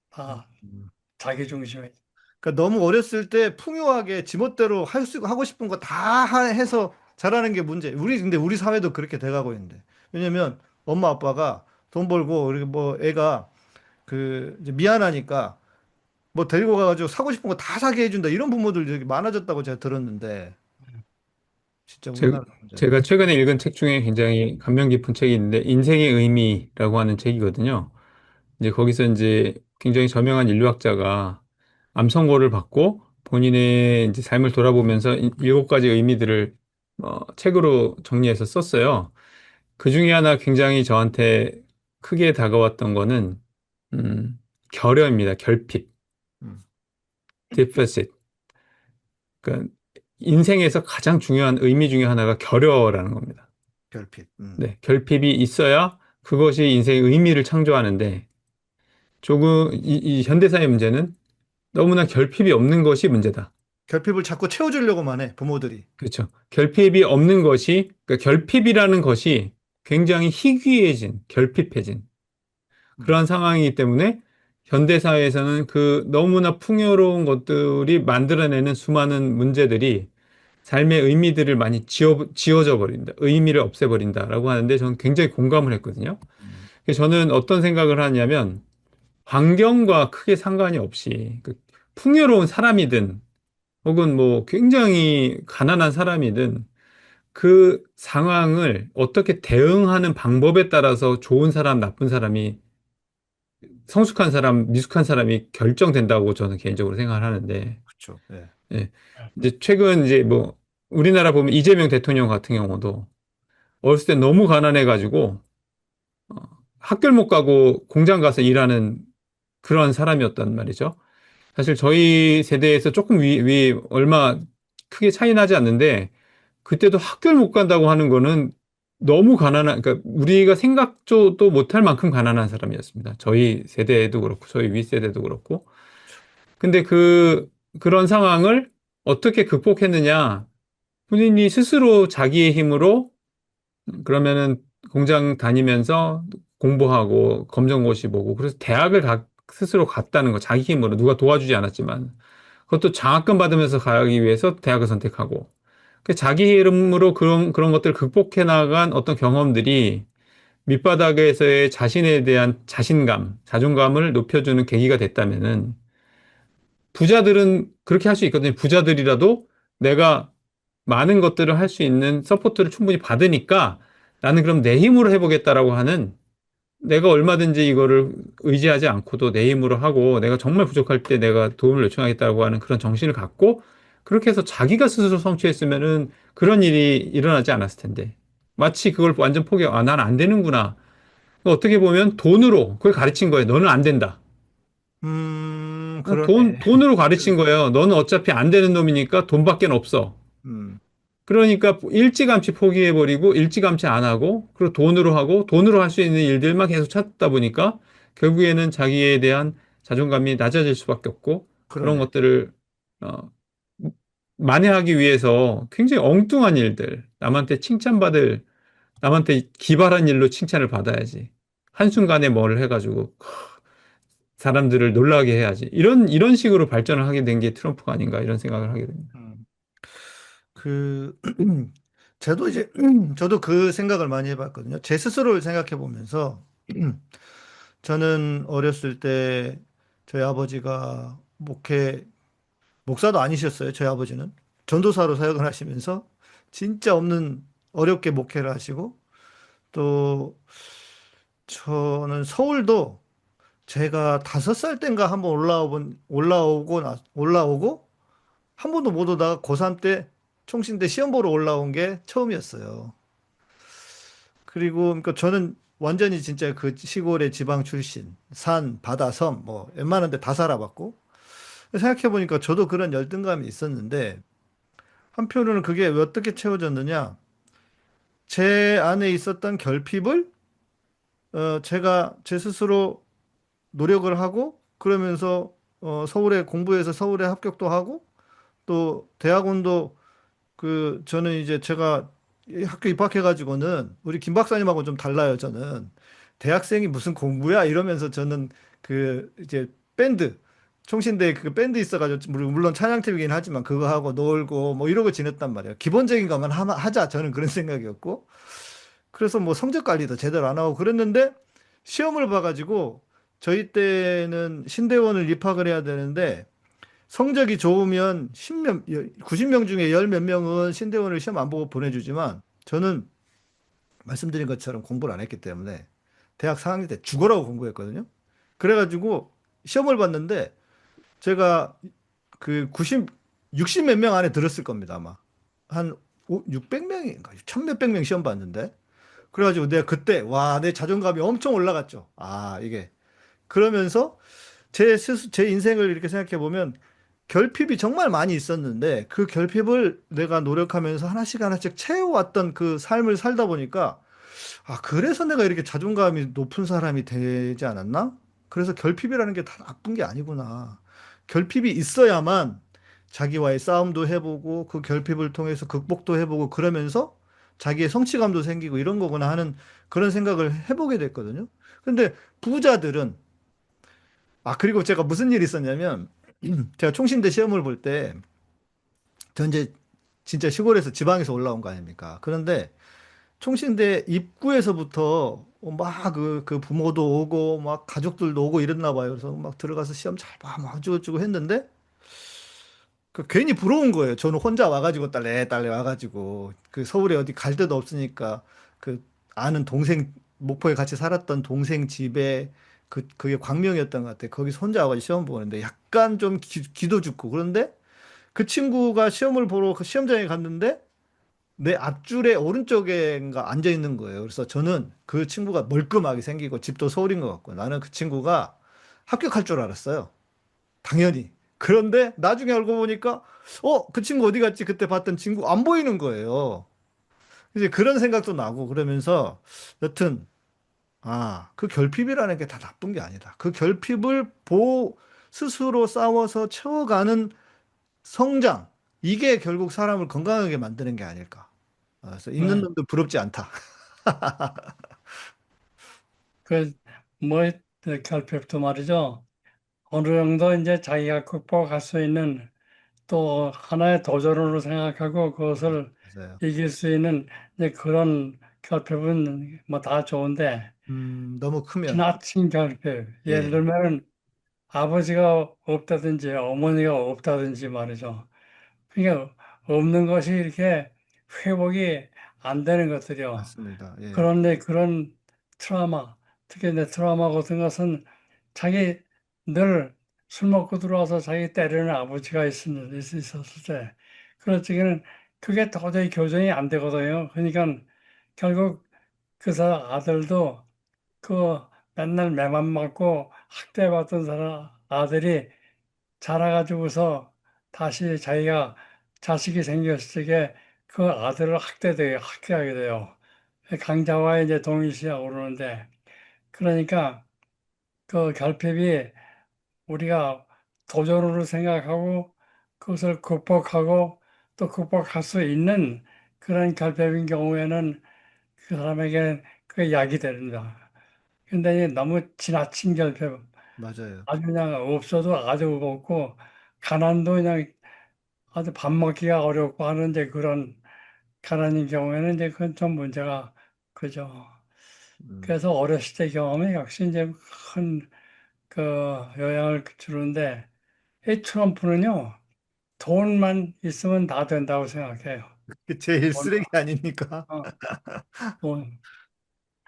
Speaker 6: 다
Speaker 1: 음.
Speaker 6: 자기 중심에.
Speaker 1: 그러니까 너무 어렸을 때 풍요하게 지멋대로 하고 싶은 거 다 해서 잘하는 게 문제. 근데 우리 사회도 그렇게 돼가고 있는데. 왜냐면 엄마 아빠가 돈 벌고, 그리고 뭐 애가 이제 미안하니까 뭐 데리고 가가지고 사고 싶은 거 다 사게 해준다. 이런 부모들 되게 많아졌다고 제가 들었는데. 진짜
Speaker 5: 제,
Speaker 1: 우리나라 문제네.
Speaker 5: 제가 최근에 읽은 책 중에 굉장히 감명 깊은 책이 있는데 인생의 의미라고 하는 책이거든요. 이제 거기서 이제 굉장히 저명한 인류학자가 암 선고를 받고 본인의 이제 삶을 돌아보면서 일곱 가지 의미들을 책으로 정리해서 썼어요. 그 중에 하나 굉장히 저한테 크게 다가왔던 거는 음, 결여입니다. 결핍,
Speaker 1: 음,
Speaker 5: deficit. 그러니까 인생에서 가장 중요한 의미 중에 하나가 결여라는 겁니다.
Speaker 1: 결핍.
Speaker 5: 네, 결핍이 있어야 그것이 인생의 의미를 창조하는데 조금 이 현대사의 문제는 너무나 결핍이 없는 것이 문제다.
Speaker 1: 결핍을 자꾸 채워주려고만 해, 부모들이.
Speaker 5: 그렇죠. 결핍이 없는 것이, 그러니까 결핍이라는 것이 굉장히 희귀해진, 결핍해진
Speaker 1: 음,
Speaker 5: 그러한 상황이기 때문에 현대사회에서는 그 너무나 풍요로운 것들이 만들어내는 수많은 문제들이 삶의 의미들을 많이 지워져 버린다. 의미를 없애버린다라고 하는데 저는 굉장히 공감을 했거든요.
Speaker 1: 음,
Speaker 5: 그래서 저는 어떤 생각을 하냐면 환경과 크게 상관이 없이 그 풍요로운 사람이든 혹은 뭐 굉장히 가난한 사람이든 그 상황을 어떻게 대응하는 방법에 따라서 좋은 사람, 나쁜 사람이 성숙한 사람, 미숙한 사람이 결정된다고 저는 개인적으로 생각을 하는데,
Speaker 1: 그렇죠. 예.
Speaker 5: 예. 이제 최근 이제 뭐 우리나라 보면 이재명 대통령 같은 경우도 어렸을 때 너무 가난해가지고 어, 학교를 못 가고 공장 가서 일하는 그런 사람이었단 말이죠. 사실 저희 세대에서 조금 얼마 크게 차이 나지 않는데 그때도 학교를 못 간다고 하는 거는 너무 가난한, 그러니까 우리가 생각도 못할 만큼 가난한 사람이었습니다. 저희 세대도 그렇고, 저희 윗세대도 그렇고. 근데 그런 상황을 어떻게 극복했느냐? 본인이 스스로 자기의 힘으로 그러면은 공장 다니면서 공부하고 검정고시 보고 그래서 스스로 갔다는 거 자기 힘으로 누가 도와주지 않았지만 그것도 장학금 받으면서 가기 위해서 대학을 선택하고 그 자기 이름으로 그런 것들을 극복해 나간 어떤 경험들이 밑바닥에서의 자신에 대한 자신감, 자존감을 높여주는 계기가 됐다면은 부자들은 그렇게 할 수 있거든요. 부자들이라도 내가 많은 것들을 할 수 있는 서포트를 충분히 받으니까 나는 그럼 내 힘으로 해보겠다라고 하는 내가 얼마든지 이거를 의지하지 않고도 내 힘으로 하고 내가 정말 부족할 때 내가 도움을 요청하겠다고 하는 그런 정신을 갖고 그렇게 해서 자기가 스스로 성취했으면은 그런 일이 일어나지 않았을 텐데 마치 그걸 완전 포기하고 난 안 되는구나. 어떻게 보면 돈으로 그걸 가르친 거예요. 너는 안 된다.
Speaker 1: 그러네.
Speaker 5: 돈으로 가르친 거예요. 너는 어차피 안 되는 놈이니까 돈밖에 없어.
Speaker 1: 음,
Speaker 5: 그러니까 일찌감치 포기해버리고 일찌감치 안 하고 그리고 돈으로 하고 돈으로 할 수 있는 일들만 계속 찾다 보니까 결국에는 자기에 대한 자존감이 낮아질 수밖에 없고 그런
Speaker 1: 그러네.
Speaker 5: 것들을 어, 만회하기 위해서 굉장히 엉뚱한 일들, 남한테 기발한 일로 칭찬을 받아야지. 한순간에 뭘 해가지고 사람들을 놀라게 해야지. 이런 식으로 발전을 하게 된 게 트럼프가 아닌가 이런 생각을 하게 됩니다.
Speaker 1: 음. 그, 저도 이제, 저도 그 생각을 많이 해봤거든요. 제 스스로를 생각해 보면서, 저는 어렸을 때 저희 아버지가 목사도 아니셨어요. 저희 아버지는. 전도사로 사역을 하시면서 진짜 없는 어렵게 목회를 하시고, 또 저는 서울도 제가 5살 땐가 한번 올라오고, 한 번도 못 오다가 고3 때 총신대 시험 보러 올라온 게 처음이었어요. 그리고 그러니까 저는 완전히 진짜 그 시골의 지방 출신, 산, 바다, 섬, 뭐 웬만한 데 다 살아봤고 생각해 보니까 저도 그런 열등감이 있었는데 한편으로는 그게 왜 어떻게 채워졌느냐? 제 안에 있었던 결핍을 제가 제 스스로 노력을 하고 그러면서 서울에 공부해서 서울에 합격도 하고 또 대학원도 저는 이제 제가 이 학교 입학해가지고는 우리 김 박사님하고 좀 달라요, 저는. 대학생이 무슨 공부야? 이러면서 저는 이제 밴드, 총신대에 그 밴드 있어가지고, 물론 찬양팀이긴 하지만 그거 하고 놀고 뭐 이러고 지냈단 말이에요. 기본적인 것만 하자. 저는 그런 생각이었고. 그래서 뭐 성적 관리도 제대로 안 하고 그랬는데 시험을 봐가지고 저희 때는 신대원을 입학을 해야 되는데 성적이 좋으면 90명 중에 열 몇 명은 신대원을 시험 안 보고 보내주지만 저는 말씀드린 것처럼 공부를 안 했기 때문에 대학 4학년 때 죽어라고 공부했거든요. 그래가지고 시험을 봤는데 제가 60 몇 명 안에 들었을 겁니다, 아마. 한 600명인가? 1000몇백 명 시험 봤는데. 그래가지고 내가 그때, 와, 내 자존감이 엄청 올라갔죠. 아, 이게. 그러면서 제 인생을 이렇게 생각해 보면 결핍이 정말 많이 있었는데 그 결핍을 내가 노력하면서 하나씩 하나씩 채워왔던 그 삶을 살다 보니까 아, 그래서 내가 이렇게 자존감이 높은 사람이 되지 않았나? 그래서 결핍이라는 게 다 나쁜 게 아니구나. 결핍이 있어야만 자기와의 싸움도 해보고 그 결핍을 통해서 극복도 해보고 그러면서 자기의 성취감도 생기고 이런 거구나 하는 그런 생각을 해보게 됐거든요. 근데 부자들은 그리고 제가 무슨 일이 있었냐면 제가 총신대 시험을 볼 때, 전 이제 진짜 시골에서 지방에서 올라온 거 아닙니까? 그런데 총신대 입구에서부터 막 그 부모도 오고, 막 가족들도 오고 이랬나 봐요. 그래서 막 들어가서 시험 잘 봐, 막 어쩌고저쩌고 했는데, 괜히 부러운 거예요. 저는 혼자 와가지고 딸래 와가지고, 서울에 어디 갈 데도 없으니까, 아는 동생, 목포에 같이 살았던 동생 집에, 그게 광명이었던 것 같아요. 거기서 혼자 와가지고 시험 보는데, 약간 좀 기도 죽고, 그런데, 그 친구가 시험을 보러 그 시험장에 갔는데 내 앞줄에 오른쪽에가 앉아 있는 거예요. 그래서 저는 그 친구가 멀끔하게 생기고 집도 서울인 것 같고 나는 그 친구가 합격할 줄 알았어요. 당연히. 그런데 나중에 알고 보니까 그 친구 어디 갔지? 그때 봤던 친구 안 보이는 거예요. 이제 그런 생각도 나고 그러면서 여튼 그 결핍이라는 게 다 나쁜 게 아니다. 그 결핍을 스스로 싸워서 채워가는 성장. 이게 결국 사람을 건강하게 만드는 게 아닐까. 그래서 있는
Speaker 6: 네.
Speaker 1: 놈들 부럽지 않다.
Speaker 6: 그, 뭐, 결핍도 말이죠. 어느 정도 이제 자기가 극복할 수 있는 또 하나의 도전으로 생각하고 그것을
Speaker 1: 맞아요.
Speaker 6: 이길 수 있는 이제 그런 결핍은 뭐 다 좋은데
Speaker 1: 너무 크면.
Speaker 6: 지나친 결핍. 예를
Speaker 1: 예,
Speaker 6: 들면 아버지가 없다든지 어머니가 없다든지 말이죠. 그러니까 없는 것이 이렇게 회복이 안 되는 것들이요.
Speaker 1: 맞습니다. 예,
Speaker 6: 그런데 그런 트라우마, 특히 내 트라우마 같은 것은 자기 늘 술 먹고 들어와서 자기 때리는 아버지가 있었을 때, 그럴 적에는 그게 도저히 교정이 안 되거든요. 그러니까 결국 그 사람 아들도 그 맨날 매만 맞고 학대받던 사람 아들이 자라가지고서 다시 자기가 자식이 생겼을 적에 그 아들을 학대하게 돼요. 강자와 이제 동일시하고 그러는데, 그러니까 그 결핍이 우리가 도전으로 생각하고 그것을 극복하고 또 극복할 수 있는 그런 결핍인 경우에는 그 사람에게 그게 약이 됩니다. 근데 너무 지나친 결핍,
Speaker 1: 맞아요.
Speaker 6: 아주 그냥 없어도 아주 없고, 가난도 그냥 아주 밥 먹기가 어렵고 하는 이제 그런 가난인 경우에는 이제 그건 좀 문제가 그죠.
Speaker 1: 음.
Speaker 6: 그래서 어렸을 때 경험이 역시 이제 큰 그 영향을 주는데, 이 트럼프는요, 돈만 있으면 다 된다고 생각해요.
Speaker 1: 그 제일
Speaker 6: 돈,
Speaker 1: 쓰레기 아닙니까?
Speaker 6: 어, 돈.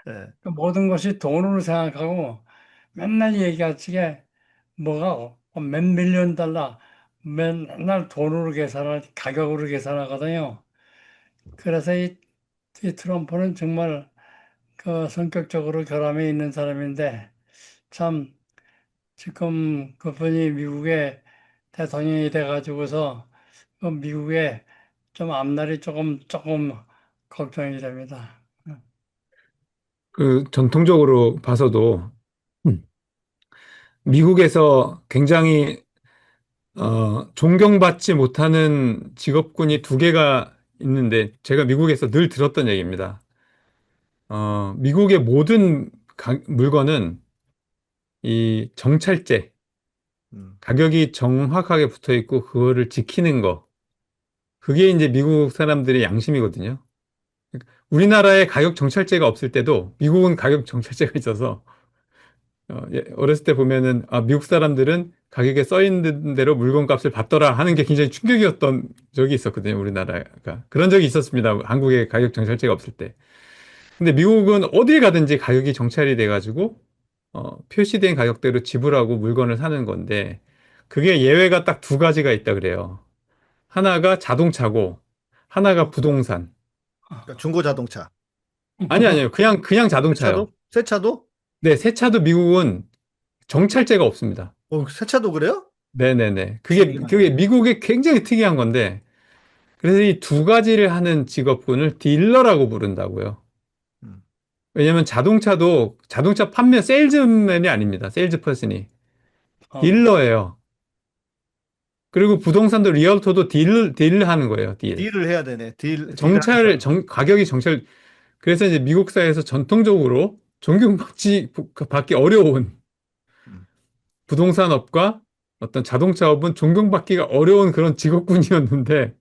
Speaker 1: 네.
Speaker 6: 그 모든 것이 돈으로 생각하고 맨날 얘기하지게 뭐가 몇 밀리언 달러 맨날 돈으로 가격으로 계산하거든요. 그래서 이 트럼프는 정말 그 성격적으로 결함이 있는 사람인데 참 지금 그분이 미국의 대통령이 돼가지고서 그 미국의 좀 앞날이 조금 걱정이 됩니다.
Speaker 5: 그 전통적으로 봐서도 음, 미국에서 굉장히 존경받지 못하는 직업군이 두 개가 있는데 제가 미국에서 늘 들었던 얘기입니다. 미국의 모든 물건은 이 정찰제,
Speaker 1: 음.
Speaker 5: 가격이 정확하게 붙어 있고 그거를 지키는 거. 그게 이제 미국 사람들의 양심이거든요. 우리나라에 가격 정찰제가 없을 때도 미국은 가격 정찰제가 있어서 어렸을 때 보면은 미국 사람들은 가격에 써 있는 대로 물건값을 받더라 하는 게 굉장히 충격이었던 적이 있었거든요. 우리나라가 그런 적이 있었습니다. 한국에 가격 정찰제가 없을 때. 근데 미국은 어딜 가든지 가격이 정찰이 돼가지고 표시된 가격대로 지불하고 물건을 사는 건데 그게 예외가 딱 두 가지가 있다 그래요. 하나가 자동차고 하나가 부동산.
Speaker 1: 그러니까 중고 자동차.
Speaker 5: 아니요. 그냥
Speaker 1: 새
Speaker 5: 자동차요.
Speaker 1: 차도? 새 차도?
Speaker 5: 네, 새 차도 미국은 정찰제가 없습니다.
Speaker 1: 새 차도 그래요?
Speaker 5: 네네네. 그게
Speaker 1: 신기하네.
Speaker 5: 미국의 굉장히 특이한 건데, 그래서 이 두 가지를 하는 직업군을 딜러라고 부른다고요.
Speaker 1: 음.
Speaker 5: 왜냐면 자동차 판매 세일즈맨이 아닙니다. 세일즈 퍼슨이.
Speaker 6: 어,
Speaker 5: 딜러예요. 그리고 부동산도 리얼토도 딜 하는 거예요. 딜.
Speaker 1: 딜을 해야 되네. 딜하는 사람.
Speaker 5: 가격이 그래서 이제 미국 사회에서 전통적으로 받기 어려운
Speaker 1: 음.
Speaker 5: 부동산업과 어떤 자동차업은 존경받기가 어려운 그런 직업군이었는데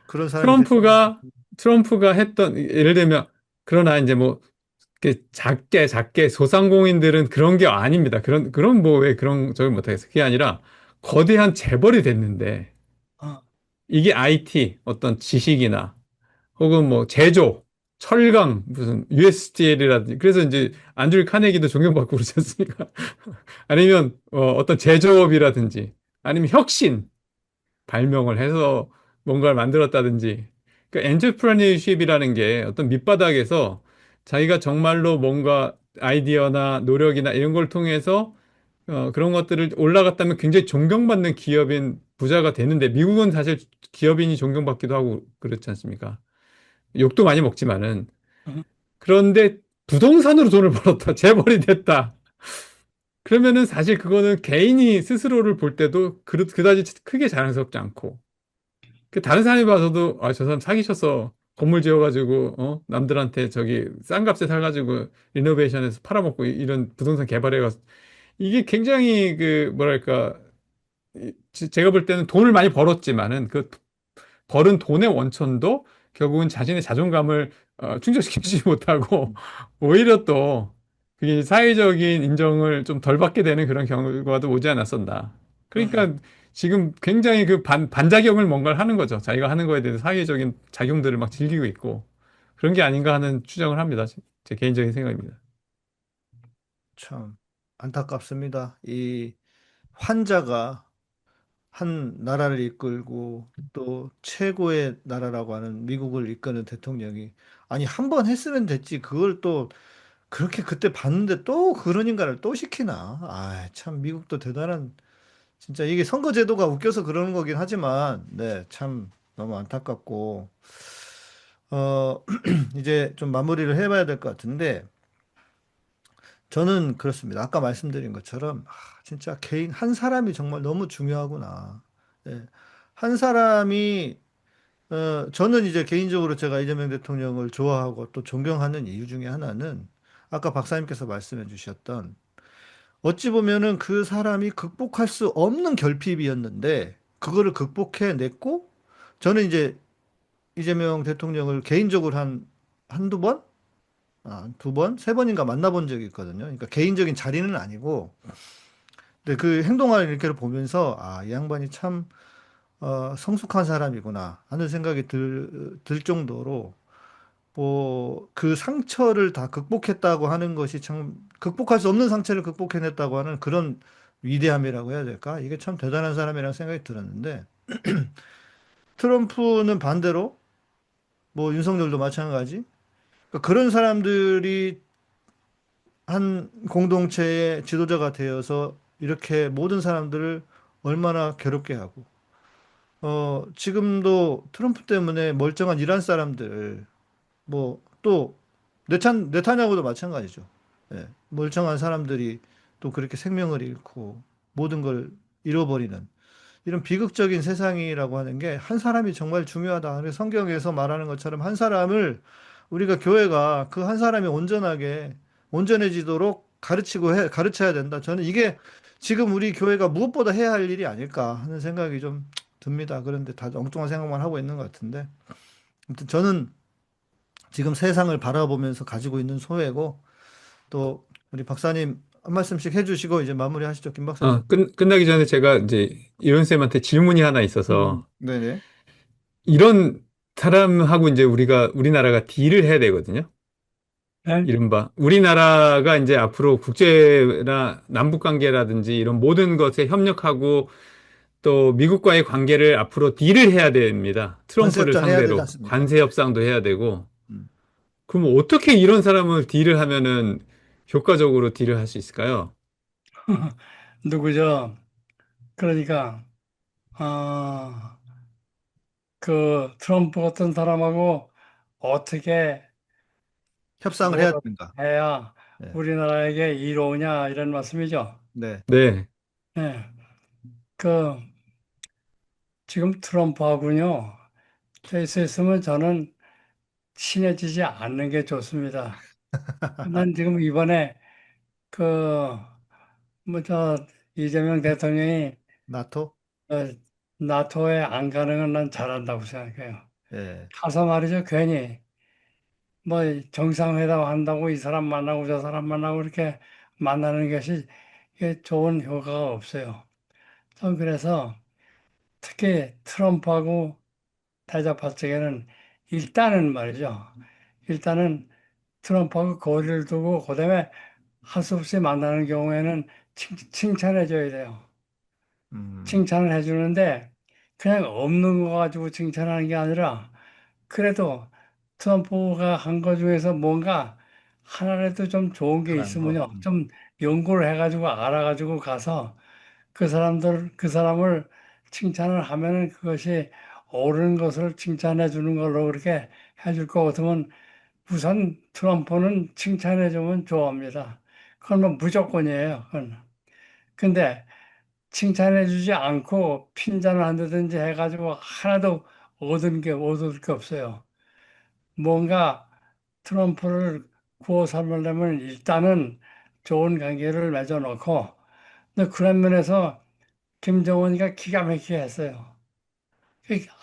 Speaker 1: 그런 사람이 됐다는 거.
Speaker 5: 트럼프가 트럼프가 했던 예를 들면 그러나 이제 뭐 이렇게 작게 소상공인들은 그런 게 아닙니다. 그런 뭐 왜 그런 저기 못하겠어. 그게 아니라 거대한 재벌이 됐는데
Speaker 6: 어,
Speaker 5: 이게 IT 어떤 지식이나 혹은 뭐 제조 철강 무슨 USDL이라든지 그래서 이제 안드류 카네기도 존경받고 그러지 않습니까? 아니면 어떤 제조업이라든지 아니면 혁신 발명을 해서 뭔가를 만들었다든지 그 엔터프레너십이라는 게 어떤 밑바닥에서 자기가 정말로 뭔가 아이디어나 노력이나 이런 걸 통해서 그런 것들을 올라갔다면 굉장히 존경받는 기업인 부자가 되는데 미국은 사실 기업인이 존경받기도 하고 그렇지 않습니까? 욕도 많이 먹지만은
Speaker 6: 어,
Speaker 5: 그런데 부동산으로 돈을 벌었다 재벌이 됐다 그러면은 사실 그거는 개인이 스스로를 볼 때도 그다지 크게 자랑스럽지 않고 그 다른 사람이 봐서도 저 사람 사기쳐서 건물 지어가지고 남들한테 저기 싼 값에 사가지고 리노베이션해서 팔아먹고 이런 부동산 개발해가 이게 굉장히 그 뭐랄까 제가 볼 때는 돈을 많이 벌었지만은 그 벌은 돈의 원천도 결국은 자신의 자존감을 충족시키지 못하고 오히려 또 그게 사회적인 인정을 좀 덜 받게 되는 그런 결과도 오지 않았었나.
Speaker 6: 어.
Speaker 5: 그러니까 지금 굉장히 그 반작용을 뭔가를 하는 거죠. 자기가 하는 거에 대해서 사회적인 작용들을 막 즐기고 있고 그런 게 아닌가 하는 추정을 합니다. 제 개인적인 생각입니다.
Speaker 1: 참 안타깝습니다. 이 환자가 한 나라를 이끌고 또 최고의 나라라고 하는 미국을 이끄는 대통령이 아니 한 번 했으면 됐지 그걸 또 그렇게 그때 봤는데 또 그런 인간을 또 시키나? 아, 참 미국도 대단한 진짜 이게 선거제도가 웃겨서 그러는 거긴 하지만, 네, 참 너무 안타깝고, 이제 좀 마무리를 해봐야 될 것 같은데, 저는 그렇습니다. 아까 말씀드린 것처럼, 진짜 개인 한 사람이 정말 너무 중요하구나. 예. 한 사람이, 저는 이제 개인적으로 제가 이재명 대통령을 좋아하고 또 존경하는 이유 중에 하나는, 아까 박사님께서 말씀해 주셨던, 어찌 보면은 그 사람이 극복할 수 없는 결핍이었는데, 그거를 극복해냈고, 저는 이제 이재명 대통령을 개인적으로 한두 번? 두 번? 세 번인가 만나본 적이 있거든요. 그러니까 개인적인 자리는 아니고, 근데 그 행동을 이렇게 보면서, 이 양반이 참, 성숙한 사람이구나 하는 생각이 들 정도로, 뭐, 그 상처를 다 극복했다고 하는 것이 참, 극복할 수 없는 상처를 극복해냈다고 하는 그런 위대함이라고 해야 될까? 이게 참 대단한 사람이라는 생각이 들었는데, 트럼프는 반대로, 뭐, 윤석열도 마찬가지. 그러니까 그런 사람들이 한 공동체의 지도자가 되어서 이렇게 모든 사람들을 얼마나 괴롭게 하고, 지금도 트럼프 때문에 멀쩡한 이란 사람들, 뭐, 또, 네타냐후도 마찬가지죠. 예, 멀쩡한 사람들이 또 그렇게 생명을 잃고 모든 걸 잃어버리는 이런 비극적인 세상이라고 하는 게 한 사람이 정말 중요하다. 그래서 성경에서 말하는 것처럼 한 사람을 우리가 교회가 그 한 사람이 온전해지도록 가르쳐야 된다. 저는 이게 지금 우리 교회가 무엇보다 해야 할 일이 아닐까 하는 생각이 좀 듭니다. 그런데 다 엉뚱한 생각만 하고 있는 것 같은데. 아무튼 저는 지금 세상을 바라보면서 가지고 있는 소회고 또 우리 박사님 한 말씀씩 해주시고 이제 마무리하시죠, 김 박사님.
Speaker 5: 끝나기 전에 제가 이제 이런 쌤한테 질문이 하나 있어서
Speaker 1: 네네.
Speaker 5: 이런 사람하고 이제 우리나라가 딜을 해야 되거든요.
Speaker 6: 네?
Speaker 5: 이른바 우리나라가 이제 앞으로 국제나 남북 관계라든지 이런 모든 것에 협력하고 또 미국과의 관계를 앞으로 딜을 해야 됩니다. 트럼프를
Speaker 1: 관세협정 해야 되지
Speaker 5: 상대로
Speaker 1: 않습니까?
Speaker 5: 관세 협상도 해야 되고.
Speaker 1: 음.
Speaker 5: 그럼 어떻게 이런 사람을 딜을 하면은 효과적으로 딜을 할 수 있을까요?
Speaker 6: 누구죠? 그러니까 아, 그 트럼프 같은 사람하고 어떻게
Speaker 1: 협상을
Speaker 6: 뭘
Speaker 1: 해야
Speaker 6: 어떻게
Speaker 1: 되는가?
Speaker 6: 해야
Speaker 1: 네.
Speaker 6: 우리나라에게 이로우냐 이런 말씀이죠.
Speaker 1: 네.
Speaker 5: 네.
Speaker 6: 네. 그 지금 트럼프하고요. 돼 있으면 저는 친해지지 않는 게 좋습니다. 난 지금 이번에 그 뭐 저 이재명 대통령이
Speaker 1: 나토?
Speaker 6: 어, 나토에 안 가는 건 난 잘한다고 생각해요.
Speaker 1: 예.
Speaker 6: 가서 말이죠. 괜히 뭐 정상회담 한다고 이 사람 만나고 저 사람 만나고 이렇게 만나는 것이 이게 좋은 효과가 없어요. 전 그래서 특히 트럼프하고 대접할 적에는 일단은 말이죠. 일단은 트럼프하고 거리를 두고 그다음에 할 수 없이 만나는 경우에는 칭찬해 줘야 돼요.
Speaker 1: 음.
Speaker 6: 칭찬을 해주는데 그냥 없는 거 가지고 칭찬하는 게 아니라 그래도 트럼프가 한 거 중에서 뭔가 하나라도 좀 좋은 게
Speaker 1: 편한 거.
Speaker 6: 있으면요. 좀 연구를 해가지고 알아가지고 가서 그 사람을 칭찬을 하면은 그것이 옳은 것을 칭찬해 주는 걸로 그렇게 해줄 것 같으면 우선 트럼프는 칭찬해 주면 좋아합니다. 그건 뭐 무조건이에요. 그건. 근데 칭찬해 주지 않고 핀잔을 한다든지 해가지고 하나도 얻을 게 없어요. 뭔가 트럼프를 구워 삶으려면 일단은 좋은 관계를 맺어놓고, 근데 그런 면에서 김정은이가 기가 막히게 했어요.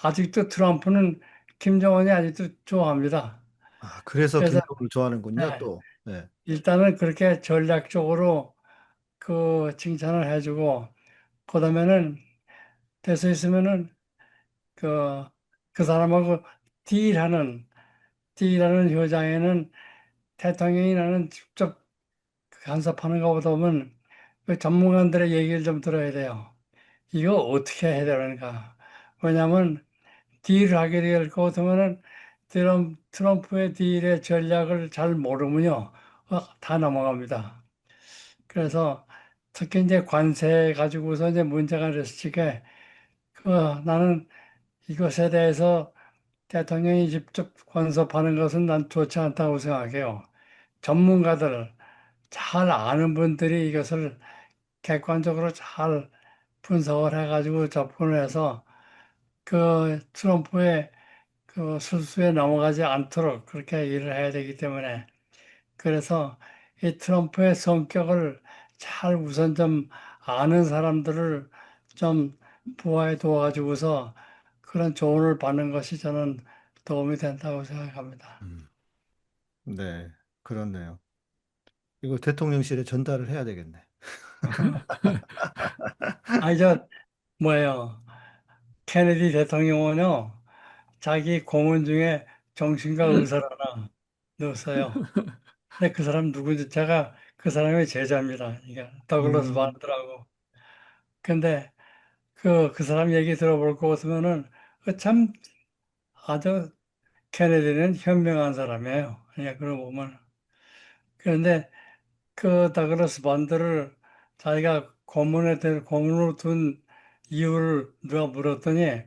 Speaker 6: 아직도 트럼프는 김정은이 아직도 좋아합니다.
Speaker 1: 그래서
Speaker 6: 그래서
Speaker 1: 김정을 좋아하는군요,
Speaker 6: 네,
Speaker 1: 또. 네.
Speaker 6: 일단은 그렇게 전략적으로 그 칭찬을 해주고, 그다음에는 돼서 있으면은 그, 그 사람하고 딜하는 효장에는 대통령이 나는 직접 간섭하는 것보다 보면 그 전문가들의 얘기를 좀 들어야 돼요. 이거 어떻게 해야 되는가. 왜냐하면 딜을 하게 될 것 같으면은 트럼프의 딜의 전략을 잘 모르면요. 다 넘어갑니다. 그래서 특히 이제 관세 가지고서 이제 문제가 됐을 적에 그 나는 이것에 대해서 대통령이 직접 간섭하는 것은 난 좋지 않다고 생각해요. 전문가들, 잘 아는 분들이 이것을 객관적으로 잘 분석을 해가지고 접근을 해서 그 트럼프의 그 술수에 넘어가지 않도록 그렇게 일을 해야 되기 때문에 그래서 이 트럼프의 성격을 잘 우선 좀 아는 사람들을 좀 부하에 두어가지고서 그런 조언을 받는 것이 저는 도움이 된다고 생각합니다.
Speaker 1: 네, 그렇네요. 이거 대통령실에 전달을 해야 되겠네.
Speaker 6: 아니, 뭐예요. 케네디 대통령은요, 자기 고문 중에 정신과 의사를 하나 넣었어요. 근데 그 사람 누구지? 제가 그 사람의 제자입니다. 이게 더글러스
Speaker 1: 음,
Speaker 6: 반트라고. 근데 그 사람 얘기 들어볼 것 같으면은 참 아주 케네디는 현명한 사람이에요. 그냥 그러고 보면. 그런데 그 다글라스 반드를 자기가 고문으로 둔 이유를 누가 물었더니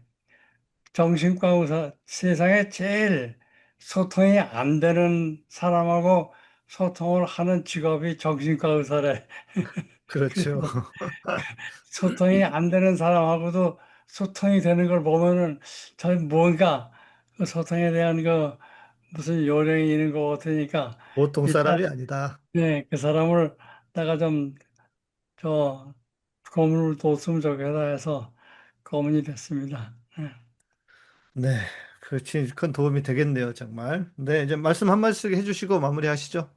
Speaker 6: 정신과 의사 세상에 제일 소통이 안 되는 사람하고 소통을 하는 직업이 정신과 의사래.
Speaker 1: 그렇죠.
Speaker 6: 그래서 소통이 안 되는 사람하고도 소통이 되는 걸 보면은 저 뭔가 그 소통에 대한 그 무슨 요령이 있는 것 같으니까
Speaker 1: 보통
Speaker 6: 일단
Speaker 1: 사람이 아니다.
Speaker 6: 네, 그 사람을 내가 좀 저 고문을 뒀으면 좋겠다 해서 고문이 됐습니다. 네.
Speaker 1: 네, 그렇지. 큰 도움이 되겠네요, 정말. 네, 이제 말씀 한 말씀 해주시고 마무리하시죠.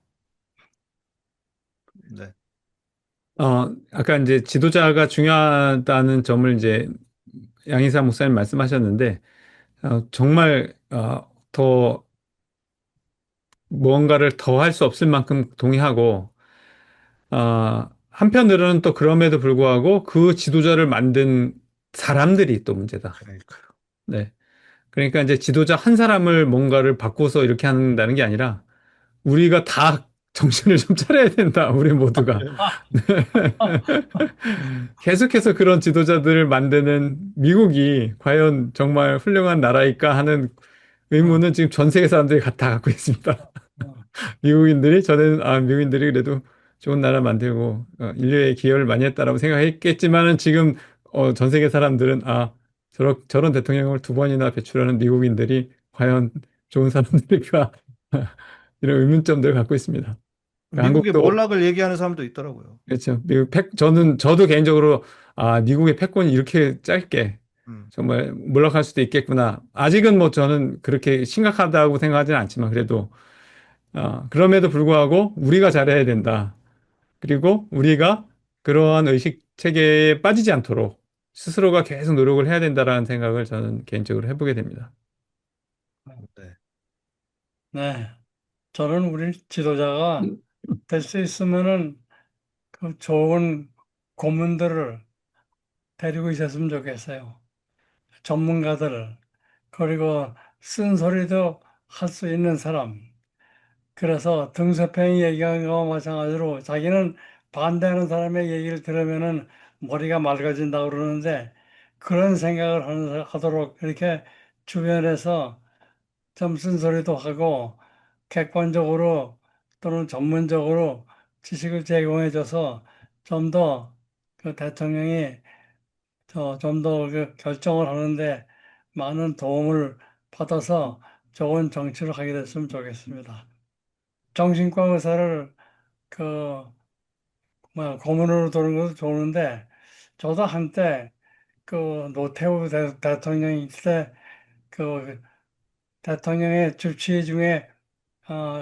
Speaker 1: 네,
Speaker 5: 아까 이제 지도자가 중요하다는 점을 이제 양희사 목사님 말씀하셨는데, 정말, 더 무언가를 더 할 수 없을 만큼 동의하고, 한편으로는 또 그럼에도 불구하고 그 지도자를 만든 사람들이 또 문제다.
Speaker 1: 그러니까요.
Speaker 5: 네. 그러니까 이제 지도자 한 사람을 뭔가를 바꿔서 이렇게 한다는 게 아니라 우리가 다 정신을 좀 차려야 된다. 우리 모두가. 계속해서 그런 지도자들을 만드는 미국이 과연 정말 훌륭한 나라일까 하는
Speaker 6: 어,
Speaker 5: 의문은 지금 전 세계 사람들이 다 갖고 있습니다.
Speaker 6: 어,
Speaker 5: 미국인들이 저는 미국인들이 그래도 좋은 나라 만들고 인류에 기여를 많이 했다라고 생각했겠지만은 지금 전 세계 사람들은 저런 대통령을 두 번이나 배출하는 미국인들이 과연 좋은 사람들일까 이런 의문점들을 갖고 있습니다. 그러니까
Speaker 1: 미국의
Speaker 5: 한국도
Speaker 1: 몰락을 얘기하는 사람도 있더라고요.
Speaker 5: 그렇죠. 저도 개인적으로 미국의 패권이 이렇게 짧게
Speaker 1: 음,
Speaker 5: 정말 몰락할 수도 있겠구나. 아직은 뭐 저는 그렇게 심각하다고 생각하지는 않지만 그래도 그럼에도 불구하고 우리가 잘해야 된다. 그리고 우리가 그러한 의식 체계에 빠지지 않도록 스스로가 계속 노력을 해야 된다라는 생각을 저는 개인적으로 해보게 됩니다.
Speaker 1: 네.
Speaker 6: 네. 저는 우리 지도자가 될 수 있으면은 그 좋은 고문들을 데리고 있었으면 좋겠어요. 전문가들을. 그리고 쓴소리도 할 수 있는 사람. 그래서 등소평이 얘기한 거와 마찬가지로 자기는 반대하는 사람의 얘기를 들으면은 머리가 맑아진다고 그러는데 그런 생각을 하도록 이렇게 주변에서 좀 쓴소리도 하고 객관적으로 또는 전문적으로 지식을 제공해줘서 좀 더 그 대통령이 좀 더 그 결정을 하는데 많은 도움을 받아서 좋은 정치를 하게 됐으면 좋겠습니다. 정신과 의사를 그 고문으로 두는 것도 좋은데 저도 한때 그 노태우 대통령이 있을 때 그 대통령의 주치의 중에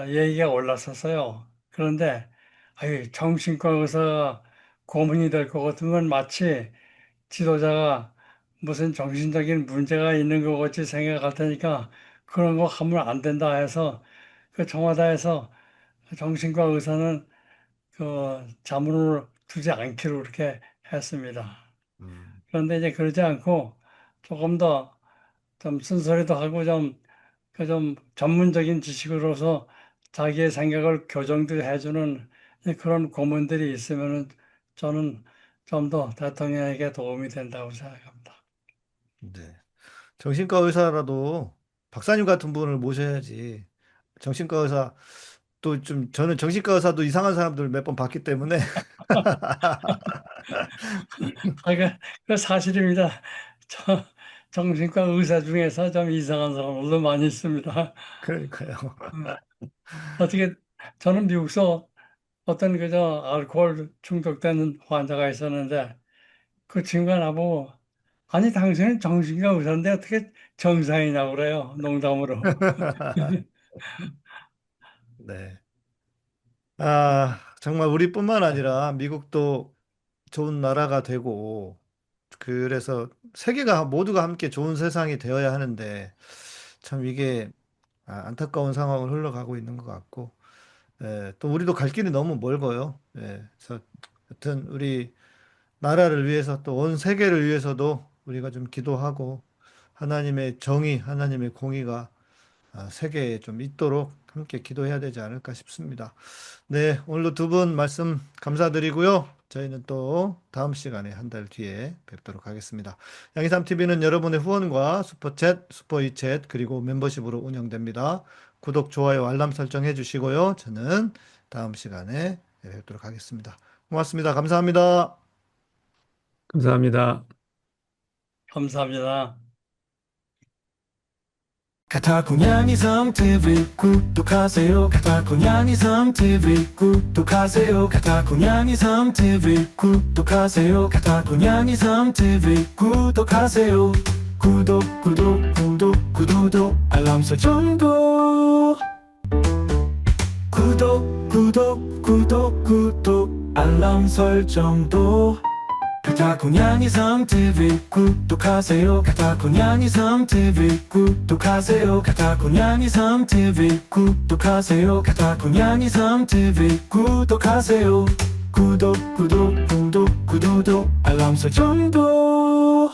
Speaker 6: 얘기가 올랐었어요. 그런데 아유 정신과 의사가 고문이 될 것 같으면 마치 지도자가 무슨 정신적인 문제가 있는 것 같이 생각할 테니까 그런 거 하면 안 된다 해서 그 청와대에서 정신과 의사는 그 자문을 두지 않기로 그렇게 했습니다.
Speaker 1: 음,
Speaker 6: 그런데 이제 그러지 않고 조금 더 좀 쓴소리도 하고 좀 전문적인 지식으로서 자기의 생각을 교정도 해주는 그런 고문들이 있으면 저는 좀 더 대통령에게 도움이 된다고 생각합니다.
Speaker 1: 네. 정신과 의사라도 박사님 같은 분을 모셔야지. 정신과 의사 또 좀 저는 정신과 의사도 이상한 사람들 몇 번 봤기 때문에
Speaker 6: 그 사실입니다. 저 정신과 의사 중에서 좀 이상한 사람들도 많이 있습니다.
Speaker 1: 그러니까요.
Speaker 6: 음, 어떻게 저는 미국서 어떤 그저 알코올 중독되는 환자가 있었는데 그 친구가 나보고 아니 당신은 정신과 의사인데 어떻게 정상이냐고 그래요. 농담으로.
Speaker 1: 네. 아, 정말 우리뿐만 아니라 미국도 좋은 나라가 되고 그래서 세계가 모두가 함께 좋은 세상이 되어야 하는데 참 이게 안타까운 상황을 흘러가고 있는 것 같고 또 우리도 갈 길이 너무 멀고요. 그래서 하여튼 우리 나라를 위해서 또 온 세계를 위해서도 우리가 좀 기도하고 하나님의 정의, 하나님의 공의가 세계에 좀 있도록 함께 기도해야 되지 않을까 싶습니다. 네, 오늘도 두 분 말씀 감사드리고요. 저희는 또 다음 시간에 한 달 뒤에 뵙도록 하겠습니다. 양희삼 TV는 여러분의 후원과 슈퍼챗, 슈퍼이챗 그리고 멤버십으로 운영됩니다. 구독, 좋아요, 알람 설정해 주시고요. 저는 다음 시간에 뵙도록 하겠습니다. 고맙습니다. 감사합니다.
Speaker 5: 감사합니다.
Speaker 6: 감사합니다.
Speaker 7: 카타쿠냐니섬 TV 구독하세요. 카타쿠냐니섬 TV 구독하세요. 카타쿠냐니섬 TV 구독하세요. 카타쿠냐니섬 TV 구독하세요. 구독 알람 설정도 구독 알람 설정도 카타쿠냐니섬 TV 구독하세요. 카타쿠냐니섬 TV 구독하세요. 카타쿠냐니섬 TV 구독하세요. 카타쿠냐니섬 TV 구독하세요. 구독 알람 설정도